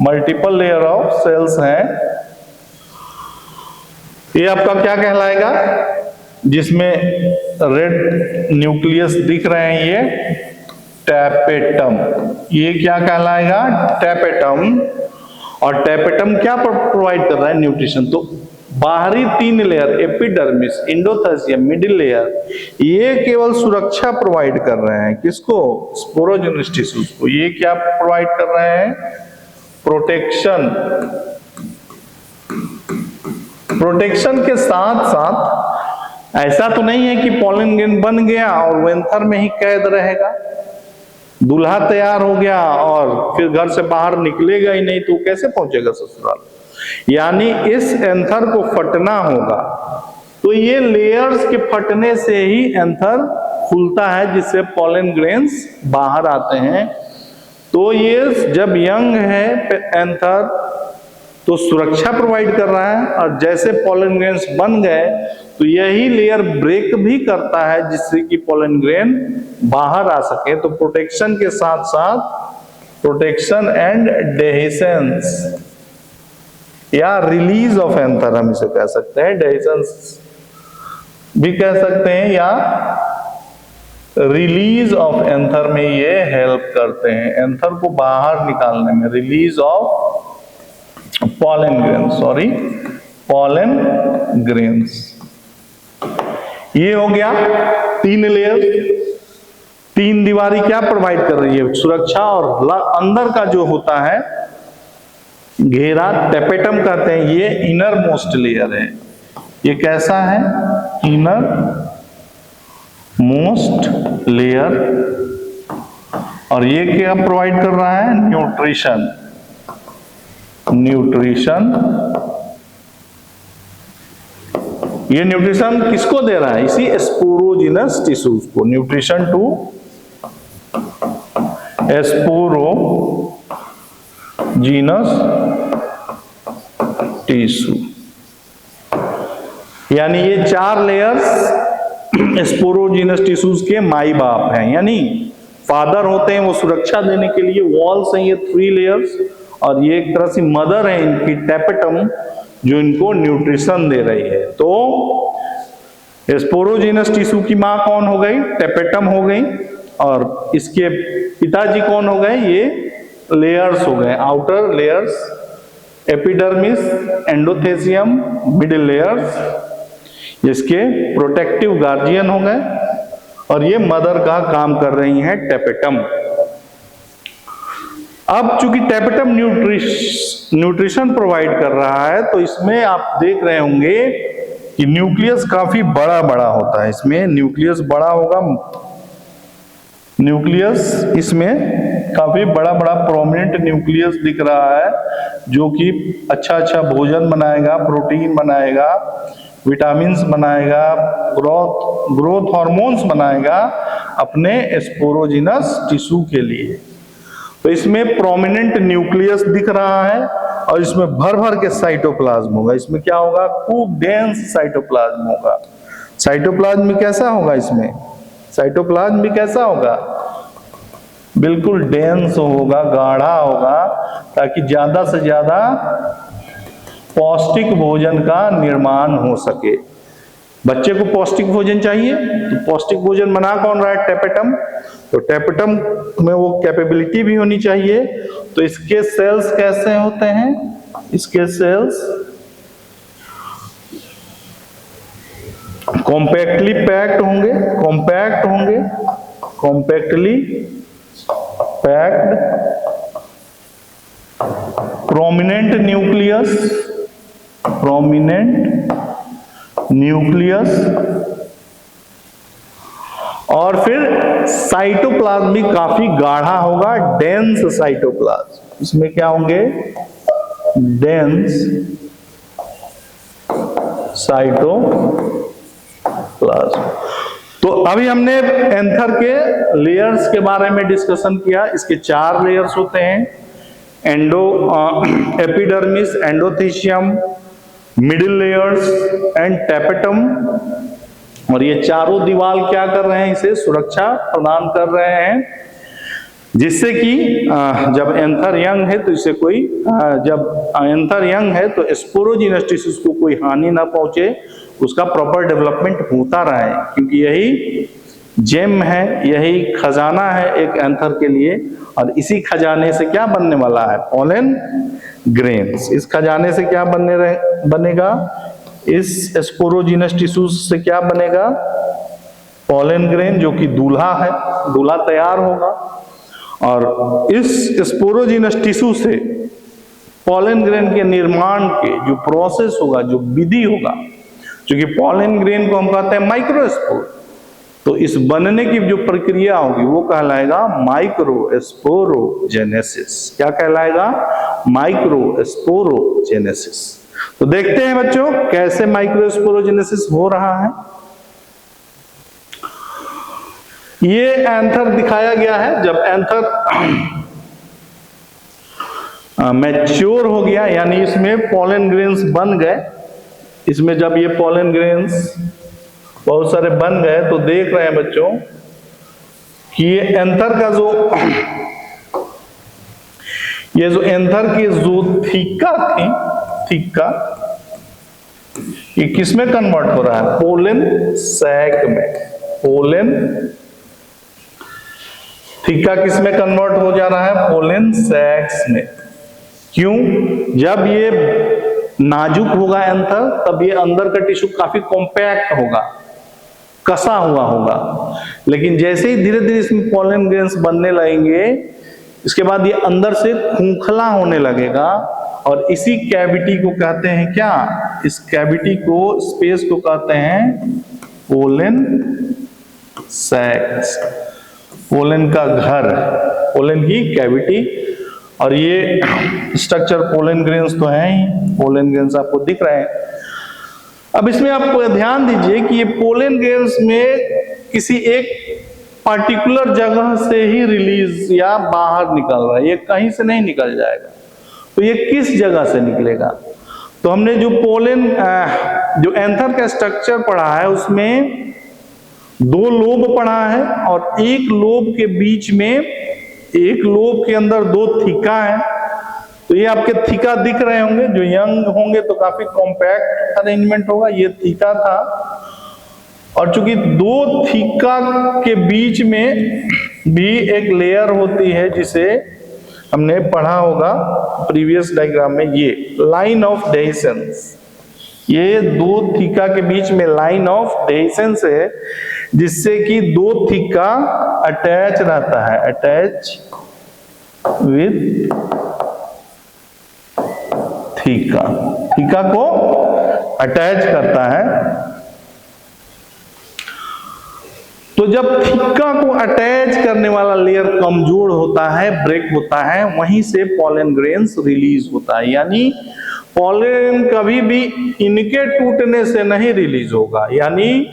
Speaker 1: मल्टीपल लेयर ऑफ सेल्स हैं। ये आपका क्या कहलाएगा? जिसमें रेड न्यूक्लियस दिख रहे हैं ये टैपेटम, ये क्या कहलाएगा? टैपेटम। और टैपेटम क्या प्रोवाइड कर रहा है? न्यूट्रिशन। तो बाहरी 3 layer, epidermis, endothecium, middle layer, ये केवल सुरक्षा प्रोवाइड कर रहे हैं। किसको? स्पोरोजिनस टिश्यूज को। ये क्या प्रोवाइड कर रहे हैं? प्रोटेक्शन। प्रोटेक्शन के साथ साथ ऐसा तो नहीं है कि पॉलन ग्रेन बन गया और वो एंथर में ही कैद रहेगा, दूल्हा तैयार हो गया और फिर घर से बाहर निकलेगा ही नहीं, तो कैसे पहुंचेगा ससुराल? यानी इस एंथर को फटना होगा। तो ये लेयर्स के फटने से ही एंथर खुलता है, जिससे पॉलन ग्रेन्स बाहर आते हैं। तो ये जब यंग है एंथर तो सुरक्षा प्रोवाइड कर रहा है, और जैसे पॉलन ग्रेन्स बन गए तो यही लेयर ब्रेक भी करता है, जिससे कि पॉलन ग्रेन बाहर आ सके। तो प्रोटेक्शन के साथ साथ प्रोटेक्शन एंड डेहिसेंस या रिलीज ऑफ एंथर, हम इसे कह सकते हैं, डेहिसेंस भी कह सकते हैं, या रिलीज ऑफ एंथर में ये हेल्प करते हैं, एंथर को बाहर निकालने में। Release of pollen grains, sorry pollen grains. ये हो गया 3 लेयर, 3 दीवारी क्या प्रोवाइड कर रही है? सुरक्षा। और अंदर का जो होता है घेरा, टैपेटम कहते हैं, ये इनर मोस्ट लेयर है। ये कैसा है? Inner most layer. और ये क्या प्रोवाइड कर रहा है? न्यूट्रिशन। न्यूट्रिशन, ये न्यूट्रिशन किसको दे रहा है? इसी स्पोरोजिनस टिश्यूज को। Nutrition to sporogenous tissue. यानी ये 4 लेयर्स स्पोरोजिनस टिश्यूज के माई बाप हैं, यानी फादर होते हैं, वो सुरक्षा देने के लिए वॉल्स हैं ये 3 लेयर्स, और ये एक तरह से मदर है इनकी टैपेटम, जो इनको न्यूट्रिशन दे रही है। तो स्पोरोजिनस टिश्यू की मां कौन हो गई? टैपेटम हो गई, और इसके पिताजी कौन हो गए? ये लेयर्स हो गए, outer layers, epidermis, endothecium, middle layers इसके प्रोटेक्टिव गार्जियन हो गए, और ये मदर का काम कर रही हैं टैपेटम। अब चूंकि टेपेटम न्यूट्रिशन प्रोवाइड कर रहा है, तो इसमें आप देख रहे होंगे कि न्यूक्लियस काफी बड़ा बड़ा होता है। इसमें न्यूक्लियस बड़ा होगा, न्यूक्लियस इसमें काफी बड़ा बड़ा प्रोमिनेंट न्यूक्लियस दिख रहा है, जो कि अच्छा अच्छा भोजन बनाएगा, प्रोटीन बनाएगा, विटामिन्स बनाएगा, ग्रोथ हार्मोन्स बनाएगा अपने स्पोरोजिनस टिश्यू के लिए। तो इसमें प्रोमिनेंट न्यूक्लियस दिख रहा है और इसमें भर भर के साइटोप्लाज्म होगा। इसमें क्या होगा? खूब डेंस साइटोप्लाज्म होगा। साइटोप्लाज्म में कैसा होगा? इसमें साइटोप्लाज्म भी कैसा होगा? बिल्कुल डेंस होगा, गाढ़ा होगा, ताकि ज्यादा से ज्यादा पौष्टिक भोजन का निर्माण हो सके। बच्चे को पौष्टिक भोजन चाहिए, तो पौष्टिक भोजन बना कौन रहा है? टेपेटम। तो टेपेटम में वो कैपेबिलिटी भी होनी चाहिए। तो इसके सेल्स कैसे होते हैं? इसके सेल्स कॉम्पैक्टली पैक्ड होंगे, कॉम्पैक्टली पैक्ड, प्रोमिनेंट न्यूक्लियस, और फिर साइटोप्लाज्म भी काफी गाढ़ा होगा, डेंस साइटोप्लाज्म। इसमें क्या होंगे? Dense cytoplasm. तो अभी हमने एंथर के लेयर्स के बारे में डिस्कशन किया। इसके 4 लेयर्स होते हैं, epidermis, endothecium, middle layers and tapetum. और ये चारों दीवार क्या कर रहे हैं? इसे सुरक्षा प्रदान कर रहे हैं, जिससे कि जब एंथर यंग है तो इसे कोई जब एंथर यंग है तो स्पोरोजिनस टिश्यूज को कोई हानि ना पहुंचे, उसका प्रॉपर डेवलपमेंट होता रहे, क्योंकि यही जेम है, यही खजाना है एक एंथर के लिए। और इसी खजाने से क्या बनने वाला है? Pollen grains. इस खजाने से क्या बनेगा? इस स्पोरोजिनस टिश्यूज से क्या बनेगा? पोलन ग्रेन, जो कि दूल्हा है, दूल्हा तैयार होगा। और इस स्पोरोजिनस टिश्यू से पोलन ग्रेन के निर्माण के जो प्रोसेस होगा, जो विधि होगा, क्योंकि पोलन ग्रेन को हम कहते हैं माइक्रोस्पोर, तो इस बनने की जो प्रक्रिया होगी वो कहलाएगा माइक्रोस्पोरोजेनेसिस। क्या कहलाएगा? माइक्रोस्पोरोजेनेसिस। तो देखते हैं बच्चों कैसे माइक्रोस्पोरोजेनेसिस हो रहा है। ये एंथर दिखाया गया है। जब एंथर मैच्योर हो गया, यानी इसमें पोलन ग्रेन्स बन गए, इसमें जब ये पोलन ग्रेन्स बहुत सारे बन गए, तो देख रहे हैं बच्चों कि ये एंथर का जो एंथर की जो थीका थी, थीका, ये किसमें कन्वर्ट हो रहा है? पोलन सैक में। पोलन थीका किसमें कन्वर्ट हो जा रहा है? पोलन सैक्स में। क्यों? जब ये नाजुक होगा एंथर, तब ये अंदर का टिश्यू काफी कॉम्पैक्ट होगा, कसा हुआ होगा। लेकिन जैसे ही धीरे धीरे इसमें पोलन ग्रेन्स बनने लगेंगे, इसके बाद ये अंदर से खोखला होने लगेगा। और इसी कैविटी को कहते हैं क्या? इस कैविटी को, स्पेस को कहते हैं पोलन सैक्स, पोलन का घर, पोलन की कैविटी। और ये स्ट्रक्चर पोलन ग्रेन्स तो है ही, पोलन ग्रेन्स आपको दिख रहे हैं। अब इसमें आप ध्यान दीजिए कि ये पोलन ग्रेन्स में किसी एक पर्टिकुलर जगह से ही रिलीज या बाहर निकल रहा है, ये कहीं से नहीं निकल जाएगा। तो ये किस जगह से निकलेगा? तो हमने जो पोलन जो एंथर का स्ट्रक्चर पढ़ा है, उसमें 2 लोब पढ़ा है, और एक लोब के बीच में, एक लोब के अंदर 2 थीका है। तो ये आपके थीका दिख रहे होंगे, जो यंग होंगे तो काफी कॉम्पैक्ट अरेंजमेंट होगा। ये थीका था, और चूंकि 2 थीका के बीच में भी एक लेयर होती है, जिसे हमने पढ़ा होगा प्रीवियस डायग्राम में, ये लाइन ऑफ डेहिसेंस। ये 2 थीका के बीच में लाइन ऑफ डेहिसेंस है, जिससे कि 2 थीका अटैच रहता है, अटैच विद थीका, थीका को अटैच करता है। तो जब थीका को अटैच करने वाला लेयर कमजोर होता है, ब्रेक होता है, वहीं से पॉलन ग्रेन्स रिलीज होता है। यानी पॉलन कभी भी इनके टूटने से नहीं रिलीज होगा, यानी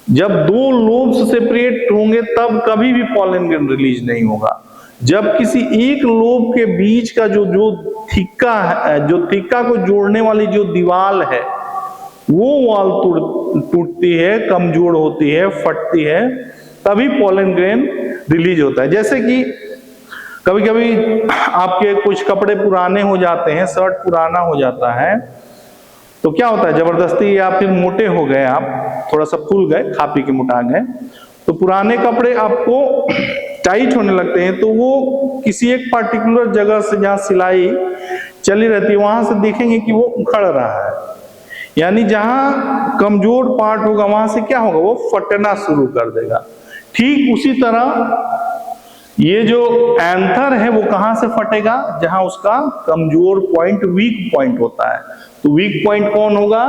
Speaker 1: जब दो लोब्स सेपरेट होंगे तब कभी भी पॉलन ग्रेन रिलीज नहीं होगा। जब किसी एक लोब के बीच का जो थीका है, जो थीका को जोड़ने वाली जो दीवार है, वो वॉल टूटती है, कमजोर होती है, फटती है, तभी पॉलन ग्रेन रिलीज होता है। जैसे कि कभी कभी आपके कुछ कपड़े पुराने हो जाते हैं, शर्ट पुराना हो जाता है, तो क्या होता है, जबरदस्ती या फिर मोटे हो गए, आप थोड़ा सा फूल गए, खा पी के मोटा गए, तो पुराने कपड़े आपको टाइट होने लगते हैं, तो वो किसी एक पार्टिकुलर जगह से जहां सिलाई चली रहती है वहां से देखेंगे कि वो उखड़ रहा है। यानी जहां कमजोर पार्ट होगा वहां से क्या होगा, वो फटना शुरू कर देगा। ठीक उसी तरह ये जो एंथर है वो कहां से फटेगा, जहां उसका कमजोर पॉइंट, वीक पॉइंट होता है। तो वीक पॉइंट कौन होगा,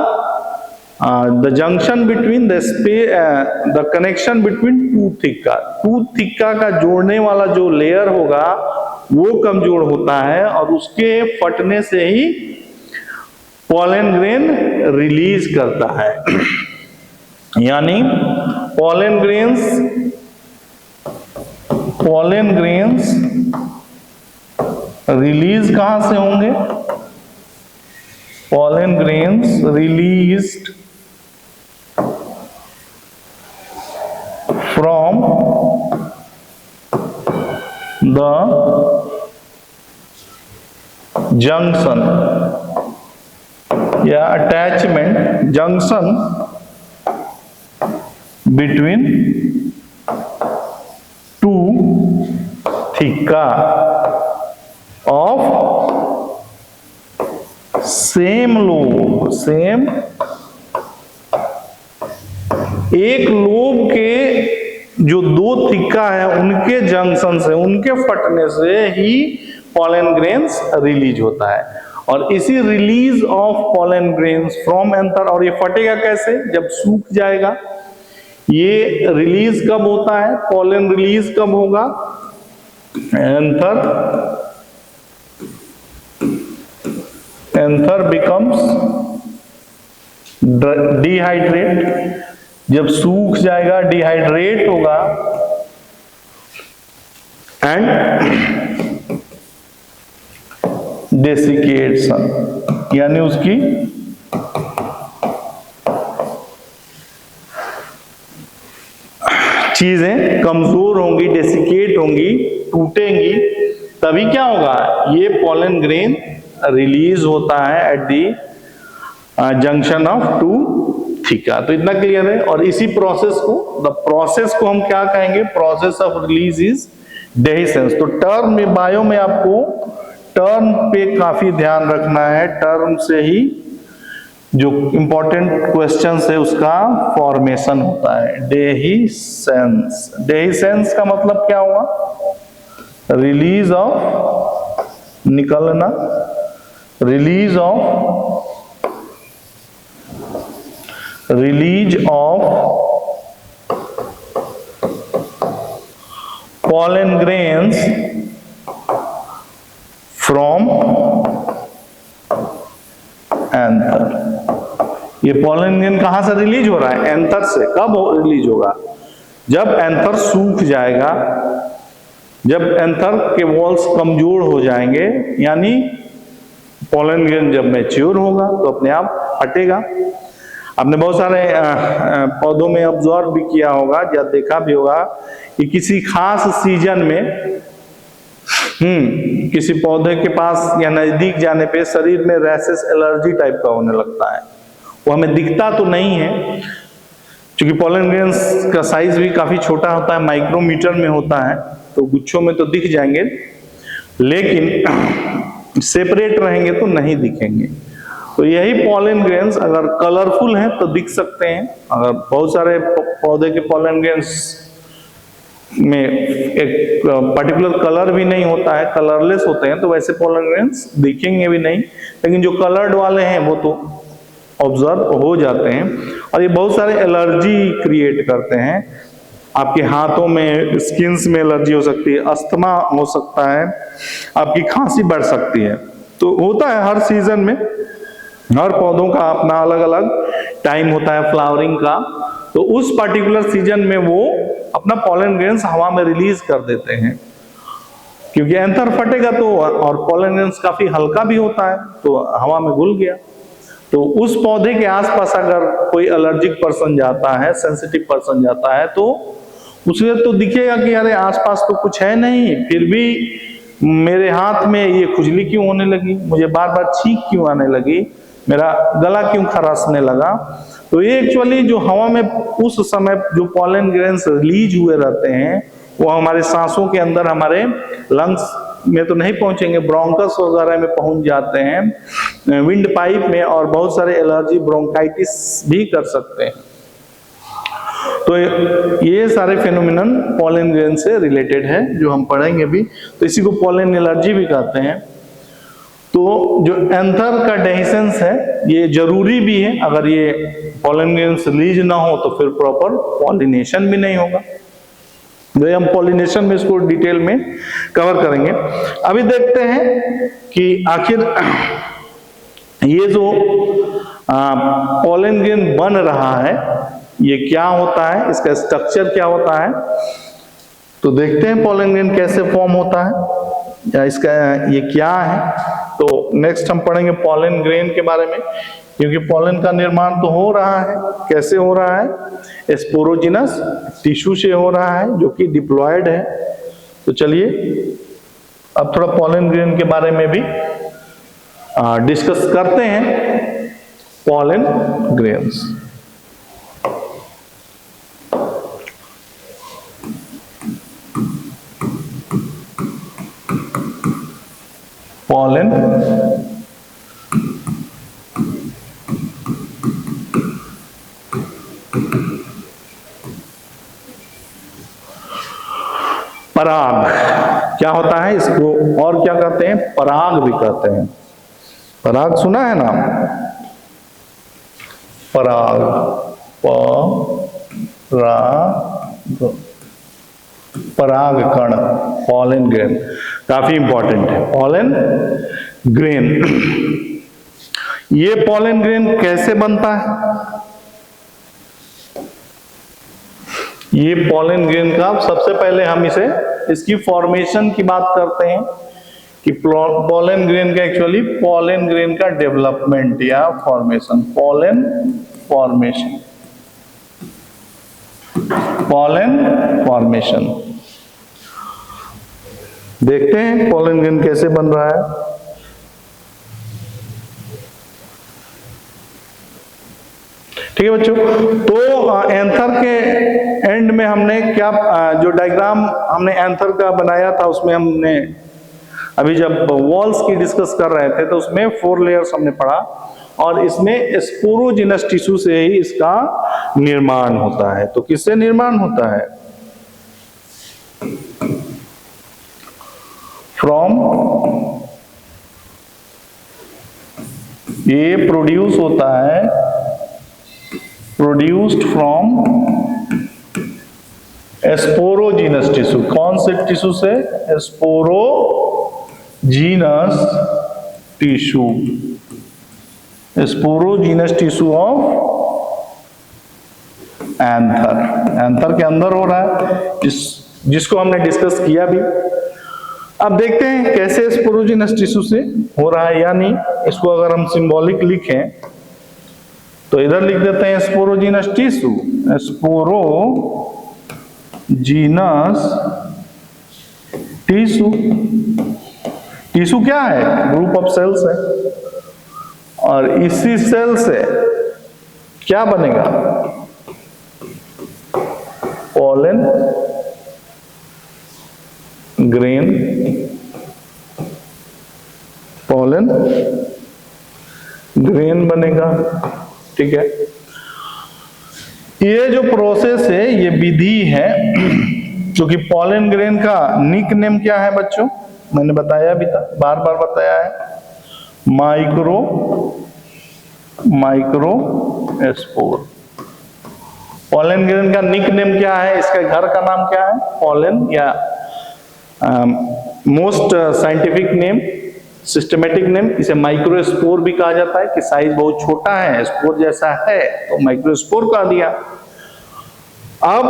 Speaker 1: the junction between the connection between two theca का जोड़ने वाला जो लेयर होगा वो कमजोर होता है, और उसके फटने से ही पॉलन ग्रेन रिलीज करता है। यानी पॉलन ग्रेन्स रिलीज कहां से होंगे, pollen grains released from the junction या attachment junction between two theca of same lobe, same एक लोब के जो दो थिक्का है उनके जंक्शन से, उनके फटने से ही पॉलन ग्रेन्स रिलीज होता है। और इसी release of pollen grains from anther, और ये फटेगा कैसे, जब सूख जाएगा। ये रिलीज कब होता है, पॉलन रिलीज कब होगा, एंथर बिकम्स डिहाइड्रेट, जब सूख जाएगा डिहाइड्रेट होगा, एंड डेसिकेशन, यानी उसकी चीजें कमजोर होंगी, डेसिकेट होंगी, टूटेंगी, तभी क्या होगा, ये पॉलन ग्रेन रिलीज होता है at the junction of two theca. तो इतना क्लियर है। और इसी प्रोसेस को हम क्या कहेंगे, process of release is dehiscence. तो टर्म में, बायो में आपको टर्म पे काफी ध्यान रखना है, टर्म से ही जो इंपॉर्टेंट क्वेश्चंस है उसका फॉर्मेशन होता है। डेहिसेंस, डेहिसेंस का मतलब क्या हुआ, रिलीज ऑफ, निकलना, release of pollen grains from anther. ये पॉलन ग्रेन कहां से रिलीज हो रहा है, एंथर से। कब रिलीज होगा, जब एंथर सूख जाएगा, जब एंथर के वॉल्स कमजोर हो जाएंगे, यानी पॉलन ग्रेन जब मैच्योर होगा तो अपने आप हटेगा। आपने बहुत सारे पौधों में ऑब्जर्व भी किया होगा या देखा भी होगा कि किसी खास सीजन में किसी पौधे के पास या नजदीक जाने पे शरीर में रैशेस, एलर्जी टाइप का होने लगता है। वो हमें दिखता तो नहीं है, क्योंकि पॉलन ग्रेन्स का साइज भी काफी छोटा होता है, माइक्रोमीटर में होता है, तो गुच्छों में तो दिख जाएंगे, लेकिन सेपरेट रहेंगे तो नहीं दिखेंगे। तो यही पॉलन ग्रेन्स अगर कलरफुल हैं तो दिख सकते हैं। अगर बहुत सारे पौधे के पॉलन ग्रेन्स में एक पर्टिकुलर कलर भी नहीं होता है, कलरलेस होते हैं, तो वैसे पोलन ग्रेन्स दिखेंगे भी नहीं, लेकिन जो कलर्ड वाले हैं वो तो ऑब्जर्व हो जाते हैं। और ये बहुत सारे एलर्जी क्रिएट करते हैं, आपके हाथों में, स्किन्स में एलर्जी हो सकती है, अस्थमा हो सकता है, आपकी खांसी बढ़ सकती है। तो होता है हर सीजन में, हर पौधों का अपना अलग अलग टाइम होता है फ्लावरिंग का, तो उस पर्टिकुलर सीजन में वो अपना पोलन ग्रेन्स हवा में रिलीज कर देते हैं, क्योंकि एंथर फटेगा तो, और पोलन ग्रेन्स काफी हल्का भी होता है तो हवा में घुल गया। तो उस पौधे के आसपास अगर कोई एलर्जिक पर्सन जाता है, सेंसिटिव पर्सन जाता है, तो उसे तो दिखेगा कि अरे आसपास तो कुछ है नहीं, फिर भी मेरे हाथ में ये खुजली क्यों होने लगी, मुझे बार बार छींक क्यों आने लगी, मेरा गला क्यों खराशने लगा। तो ये एक्चुअली जो हवा में उस समय जो पोलन ग्रेन्स रिलीज हुए रहते हैं, वो हमारे सांसों के अंदर, हमारे लंग्स में तो नहीं पहुंचेंगे, ब्रोंकस वगैरह में पहुंच जाते हैं, विंड पाइप में, और बहुत सारे एलर्जी, ब्रोंकाइटिस भी कर सकते हैं। तो ये सारे फेनोमेनन पोलन ग्रेन से रिलेटेड है, जो हम पढ़ेंगे भी। तो इसी को पोलन एलर्जी भी कहते हैं। तो जो एंथर का डेहिसेंस है, ये जरूरी भी है, अगर ये पोलन ग्रेन्स रिलीज ना हो तो फिर प्रॉपर पॉलिनेशन भी नहीं होगा। हम पॉलिनेशन में इसको डिटेल में कवर करेंगे। अभी देखते हैं कि आखिर ये जो पोलन ग्रेन बन रहा है ये क्या होता है, इसका स्ट्रक्चर क्या होता है। तो देखते हैं पोलन ग्रेन कैसे फॉर्म होता है, या इसका ये क्या है। तो नेक्स्ट हम पढ़ेंगे पोलन ग्रेन के बारे में, क्योंकि पोलन का निर्माण तो हो रहा है। कैसे हो रहा है? स्पोरोजिनस टिश्यू से हो रहा है, जो कि डिप्लॉयड है। तो चलिए अब थोड़ा पोलन ग्रेन के बारे में भी डिस्कस करते हैं। पोलन ग्रेन्स, पोलन पराग क्या होता है, इसको और क्या कहते हैं? पराग भी कहते हैं। पराग सुना है नाम? पराग, पराग कण, पोलन ग्रेन काफी इंपॉर्टेंट है। पोलन ग्रेन, ये पोलन ग्रेन कैसे बनता है? ये पोलन ग्रेन का सबसे पहले हम इसकी फॉर्मेशन की बात करते हैं कि पोलन ग्रेन का एक्चुअली पोलन ग्रेन का डेवलपमेंट या formation, pollen formation, pollen formation. देखते हैं पोलन ग्रेन कैसे बन रहा है। ठीक है बच्चों, तो एंथर के एंड में हमने क्या, जो डायग्राम हमने एंथर का बनाया था उसमें हमने अभी जब वॉल्स की डिस्कस कर रहे थे तो उसमें 4 लेयर्स हमने पढ़ा, और इसमें स्पोरोजिनस टिश्यू से ही इसका निर्माण होता है। तो किससे निर्माण होता है? फ्रॉम, ये प्रोड्यूस होता है, प्रोड्यूस्ड फ्रॉम स्पोरोजिनस टिश्यू। कौन से टिश्यू से? Sporogenous tissue, sporogenous tissue of anther. Anther के अंदर हो रहा है, जिसको हमने डिस्कस किया भी। अब देखते हैं कैसे स्पोरोजिनस टिश्यू से हो रहा है या नहीं। इसको अगर हम सिंबॉलिक लिखें तो इधर लिख देते हैं sporogenous tissue, sporogenous tissue. Tissue क्या है? ग्रुप ऑफ सेल्स है, और इसी सेल से क्या बनेगा? पोलन ग्रेन, पोलन ग्रेन बनेगा। ठीक है, ये जो प्रोसेस है, ये विधि है, क्योंकि पॉलन ग्रेन का निक नेम क्या है बच्चों, मैंने बताया भी था, बार बार बताया है, माइक्रो स्पोर। पॉलन ग्रेन का निक नेम क्या है, इसके घर का नाम क्या है, पॉलन, या most scientific name, systematic name, इसे माइक्रोस्पोर भी कहा जाता है कि साइज बहुत छोटा है, स्पोर जैसा है, तो माइक्रोस्पोर कहा दिया। अब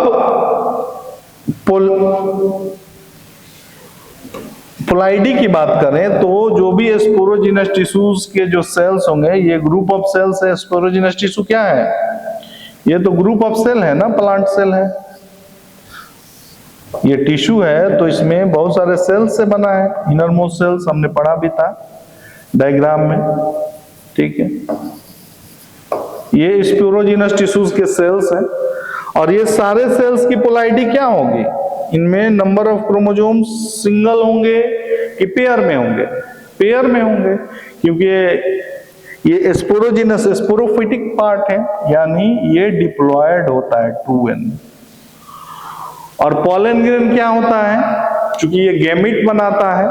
Speaker 1: पोलाइडी की बात करें तो जो भी स्पोरोजिनस टिश्यूज के जो सेल्स होंगे, ये ग्रुप ऑफ सेल्स है। स्पोरोजिनस टिश्यू क्या है, ये तो ग्रुप ऑफ सेल है ना, प्लांट सेल है, ये टिश्यू है तो इसमें बहुत सारे सेल्स से बना है। इनर मोस्ट सेल्स हमने पढ़ा भी था डायग्राम में, ठीक है। ये स्पोरोजिनस टिश्यूज के सेल्स हैं और ये सारे सेल्स की पोलाइडी क्या होगी, इनमें नंबर ऑफ क्रोमोसोम सिंगल होंगे कि पेयर में होंगे, पेयर में होंगे, क्योंकि ये स्पोरोजिनस स्पोरोफिटिक पार्ट है, यानी ये डिप्लॉयड होता है 2n। और पॉलन ग्रेन क्या होता है, क्योंकि ये गैमीट बनाता है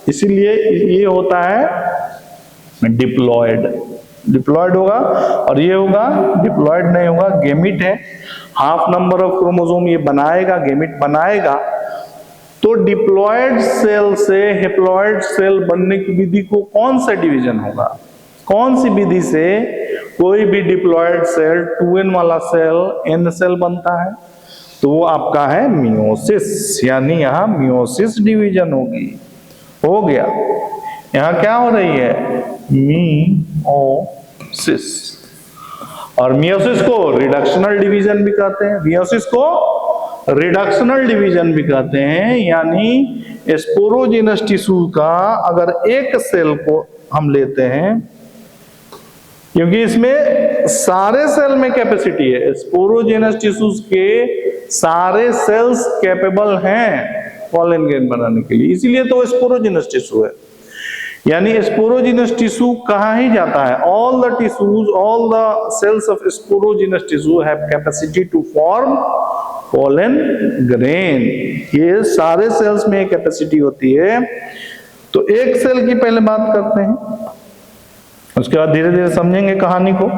Speaker 1: इसीलिए ये होता है डिप्लॉयड, डिप्लॉयड होगा, और ये होगा डिप्लॉयड नहीं होगा, गैमीट है। हाफ नंबर ऑफ क्रोमोसोम ये बनाएगा, गैमीट बनाएगा। तो डिप्लॉयड सेल से हैप्लॉयड सेल बनने की विधि को कौन सा डिवीजन होगा, कौन सी विधि से कोई भी डिप्लॉयड सेल 2n वाला सेल n सेल बनता है, तो वो आपका है मियोसिस, यानी यहां मियोसिस डिवीजन होगी। हो गया, यहां क्या हो रही है, मियोसिस। और मियोसिस को रिडक्शनल डिवीजन भी कहते हैं, मियोसिस को रिडक्शनल डिवीजन भी कहते हैं, यानी स्पोरोजिनस टिश्यू का अगर एक सेल को हम लेते हैं, क्योंकि इसमें सारे सेल में कैपेसिटी है, स्पोरोजिनस टिश्यूज के सारे सेल्स कैपेबल हैं पॉलन ग्रेन बनाने के लिए, इसीलिए तो स्पोरोजिनस टिश्यू है। यानी स्पोरोजिनस टिश्यू कहाँ ही जाता है, all the tissues, all the cells of sporogenous tissue have capacity to form pollen grain. ये सारे सेल्स में कैपेसिटी होती है। तो एक सेल की पहले बात करते हैं, उसके बाद धीरे धीरे समझेंगे कहानी को।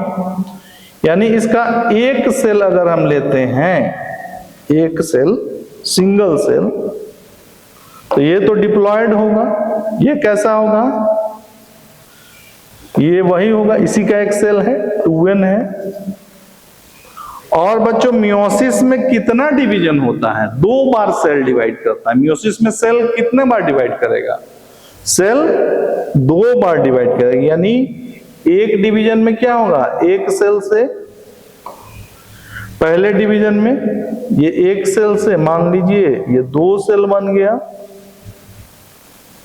Speaker 1: यानी इसका एक सेल अगर हम लेते हैं, एक सेल, सिंगल सेल, तो ये तो डिप्लॉयड होगा। ये कैसा होगा, ये वही होगा, इसी का एक सेल है, 2n है। और बच्चों मियोसिस में कितना डिवीजन होता है, 2 बार सेल डिवाइड करता है। मियोसिस में सेल कितने बार डिवाइड करेगा, सेल 2 बार डिवाइड करेगा। यानी एक डिवीजन में क्या होगा, एक सेल से, पहले डिवीजन में ये एक सेल से मान लीजिए ये 2 सेल बन गया,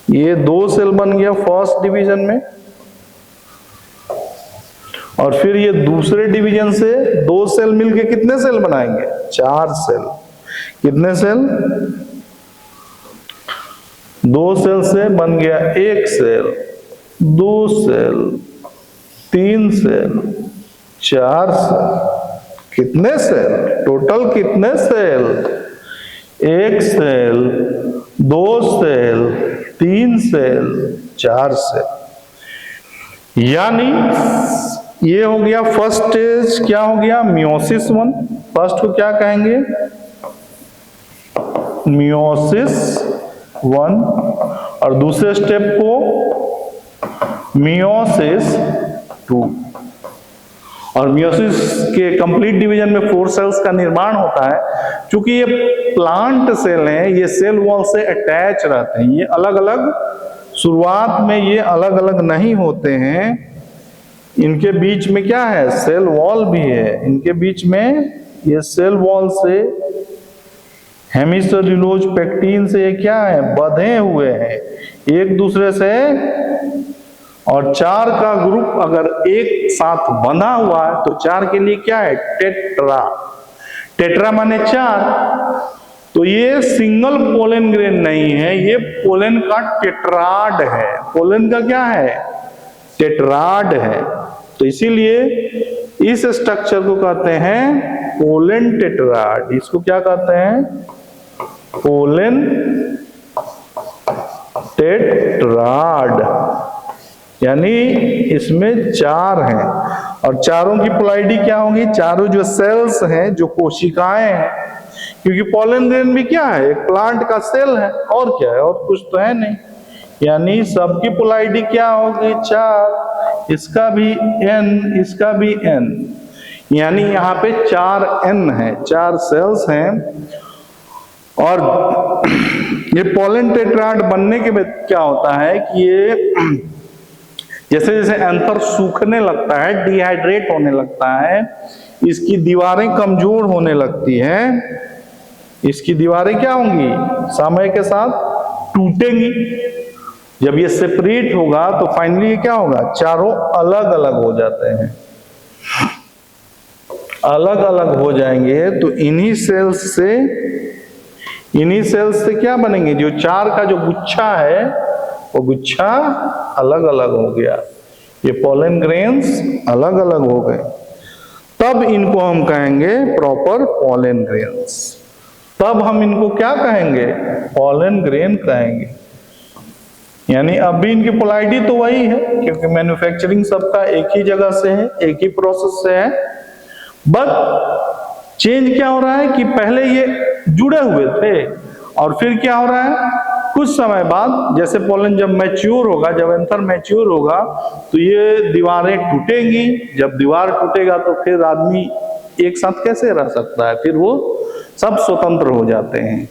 Speaker 1: ये 2 सेल बन गया फर्स्ट डिवीजन में, और फिर ये दूसरे डिवीजन से 2 सेल मिलके कितने सेल बनाएंगे, 4 सेल। कितने सेल, 2 सेल से बन गया 1 सेल, 2 सेल, 3 सेल, 4 सेल। कितने सेल टोटल, कितने cell, 1 cell, 2 cell, 3 cell, 4 cell. यानी ये हो गया फर्स्ट स्टेज, क्या हो गया, मियोसिस 1। फर्स्ट को क्या कहेंगे, मियोसिस 1, और दूसरे स्टेप को मियोसिस 2। और मियोसिस के कंप्लीट डिवीजन में 4 सेल्स का निर्माण होता है। क्योंकि ये प्लांट सेल हैं, ये सेल वॉल से अटैच रहते हैं, ये अलग अलग, शुरुआत में ये अलग अलग नहीं होते हैं, इनके बीच में क्या है, सेल वॉल भी है, इनके बीच में ये सेल वॉल से हेमिसेल्यूलोज पेक्टिन से ये क्या है, बंधे हुए हैं एक दूसरे से। और 4 का ग्रुप अगर एक साथ बंधा हुआ है तो 4 के लिए क्या है, टेट्रा। टेट्रा माने 4। तो ये सिंगल पोलन ग्रेन नहीं है, ये पोलन का टेट्राड है। पोलन का क्या है, टेट्राड है। तो इसीलिए इस स्ट्रक्चर को कहते हैं पोलन टेट्राड। इसको क्या कहते हैं, पोलन टेट्राड, यानी इसमें 4 हैं और चारों की पोलैरिटी क्या होगी, चारों जो सेल्स हैं, जो कोशिकाएं हैं, क्योंकि पोलन ग्रेन भी क्या है, एक प्लांट का सेल है, और क्या है, और कुछ तो है नहीं, यानी सबकी पोलैरिटी क्या होगी, 4, इसका भी n, इसका भी n, यानी यहाँ पे 4n है, 4 सेल्स हैं। और ये पोलन टेट्राड बनने के बाद क्या होता है कि ये जैसे जैसे एंथर सूखने लगता है, डिहाइड्रेट होने लगता है, इसकी दीवारें कमजोर होने लगती हैं, इसकी दीवारें क्या होंगी, समय के साथ टूटेंगी। जब ये सेपरेट होगा तो फाइनली क्या होगा, चारों अलग अलग हो जाते हैं, अलग अलग हो जाएंगे। तो इन्हीं सेल्स से क्या बनेंगे, जो 4 का जो गुच्छा है वो गुच्छा अलग अलग हो गया, ये पोलन ग्रेन्स अलग अलग हो गए, तब इनको हम कहेंगे प्रॉपर पोलन ग्रेन्स। तब हम इनको क्या कहेंगे, पोलन ग्रेन कहेंगे। यानी अब भी इनकी पोलैरिटी तो वही है, क्योंकि मैन्युफैक्चरिंग सबका एक ही जगह से है, एक ही प्रोसेस से है, बट चेंज क्या हो रहा है कि पहले ये जुड़े हुए थे और फिर क्या हो रहा है, कुछ समय बाद जैसे पोलन जब मैच्योर होगा, जब एंथर मैच्योर होगा तो ये दीवारें टूटेंगी। जब दीवार टूटेगा तो फिर आदमी एक साथ कैसे रह सकता है, फिर वो सब स्वतंत्र हो जाते हैं,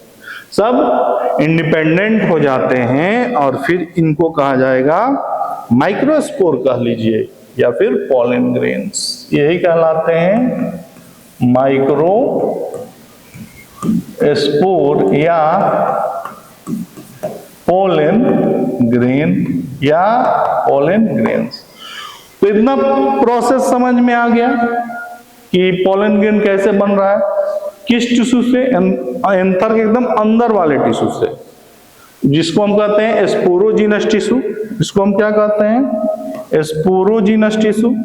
Speaker 1: सब इंडिपेंडेंट हो जाते हैं, और फिर इनको कहा जाएगा माइक्रोस्पोर कह लीजिए या फिर पोलन ग्रेन्स, यही कहलाते हैं माइक्रो स्पोर या पोलन ग्रेन या पोलन ग्रेन्स। तो इतना प्रोसेस समझ में आ गया कि पोलन ग्रेन कैसे बन रहा है, किस टिश्यू से, एंथर के एकदम अंदर वाले टिश्यू से, जिसको हम कहते हैं स्पोरोजीनस टिश्यू। इसको हम क्या कहते हैं, स्पोरोजीनस टिश्यू,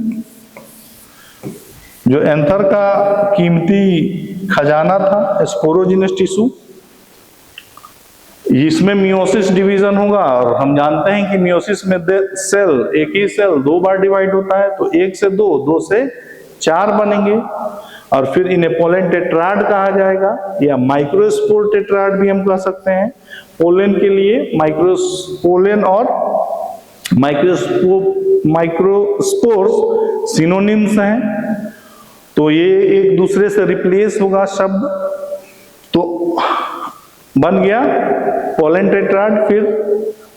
Speaker 1: जो एंथर का कीमती खजाना था, स्पोरोजीनस टिश्यू। इसमें मियोसिस डिवीजन होगा, और हम जानते हैं कि मियोसिस में सेल, एक ही सेल 2 बार डिवाइड होता है, तो 1 से 2, 2 से 4 बनेंगे, और फिर इन्हें पोलन टेट्राड कहा जाएगा, या माइक्रोस्पोर टेट्राड भी हम कह सकते हैं। पोलन के लिए पोलन और माइक्रोस्पोर्स सिनोनिम्स हैं, तो ये एक दूसरे से रिप्लेस होगा शब्द, तो बन गया पोलन टेट्राड, फिर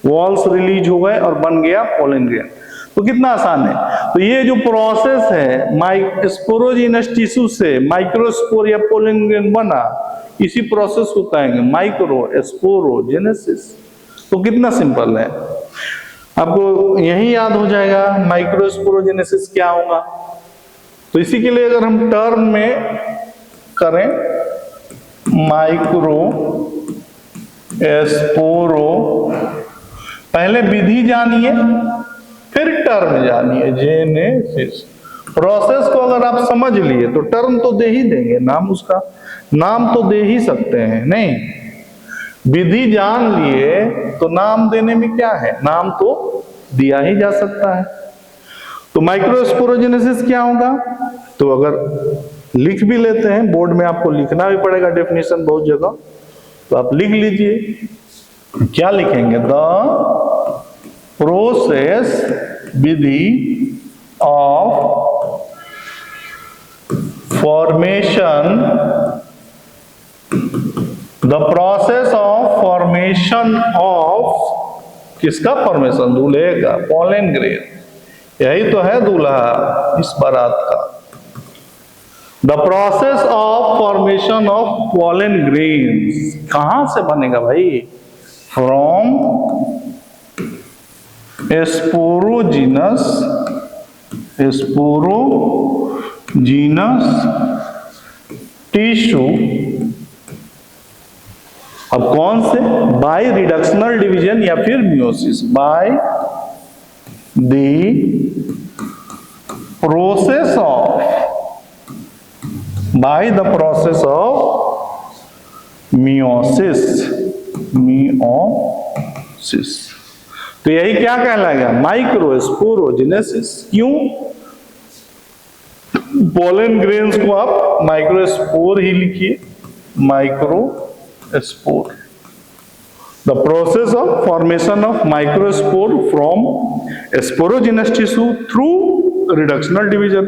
Speaker 1: वॉल्स रिलीज हो गए और बन गया पोलन ग्रेन। तो कितना आसान है। तो ये जो प्रोसेस है स्पोरोजीनस टिश्यू से माइक्रोस्पोर या पोलन ग्रेन बना, इसी प्रोसेस को कहेंगे माइक्रो स्पोरोजेनेसिस। तो कितना सिंपल है, आपको यही याद हो जाएगा माइक्रोस्पोरोजेनेसिस क्या होगा। तो इसी के लिए अगर हम टर्म में करें माइक्रो स्पोरो, पहले विधि जानिए फिर टर्म जानिए, जेनेसिस। प्रोसेस को अगर आप समझ लिए तो टर्म तो दे ही देंगे, नाम उसका नाम तो दे ही सकते हैं, नहीं विधि जान लिए तो नाम देने में क्या है, नाम तो दिया ही जा सकता है। तो माइक्रोस्पोरोजेनेसिस क्या होगा, तो अगर लिख भी लेते हैं, बोर्ड में आपको लिखना भी पड़ेगा डेफिनेशन बहुत जगह, तो आप लिख लीजिए। क्या लिखेंगे, the process Vidhi of formation, the process of formation of किसका फॉर्मेशन, दूल्हे का, पोलन ग्रेन। यही तो है दूल्हा इस बारात का। The process of formation of pollen grains कहां से बनेगा भाई, फ्रॉम स्पोरोजीनस टिश्यू। अब कौन से, बाय रिडक्शनल डिवीजन या फिर meiosis, by the process of meiosis. तो यही क्या कहलाएगा, माइक्रोस्पोरोजेनेसिस। क्यों? पोलन ग्रेन्स को आप माइक्रोस्पोर ही लिखिए, microspore. The process of formation of microspore from sporogenous tissue through reductional division.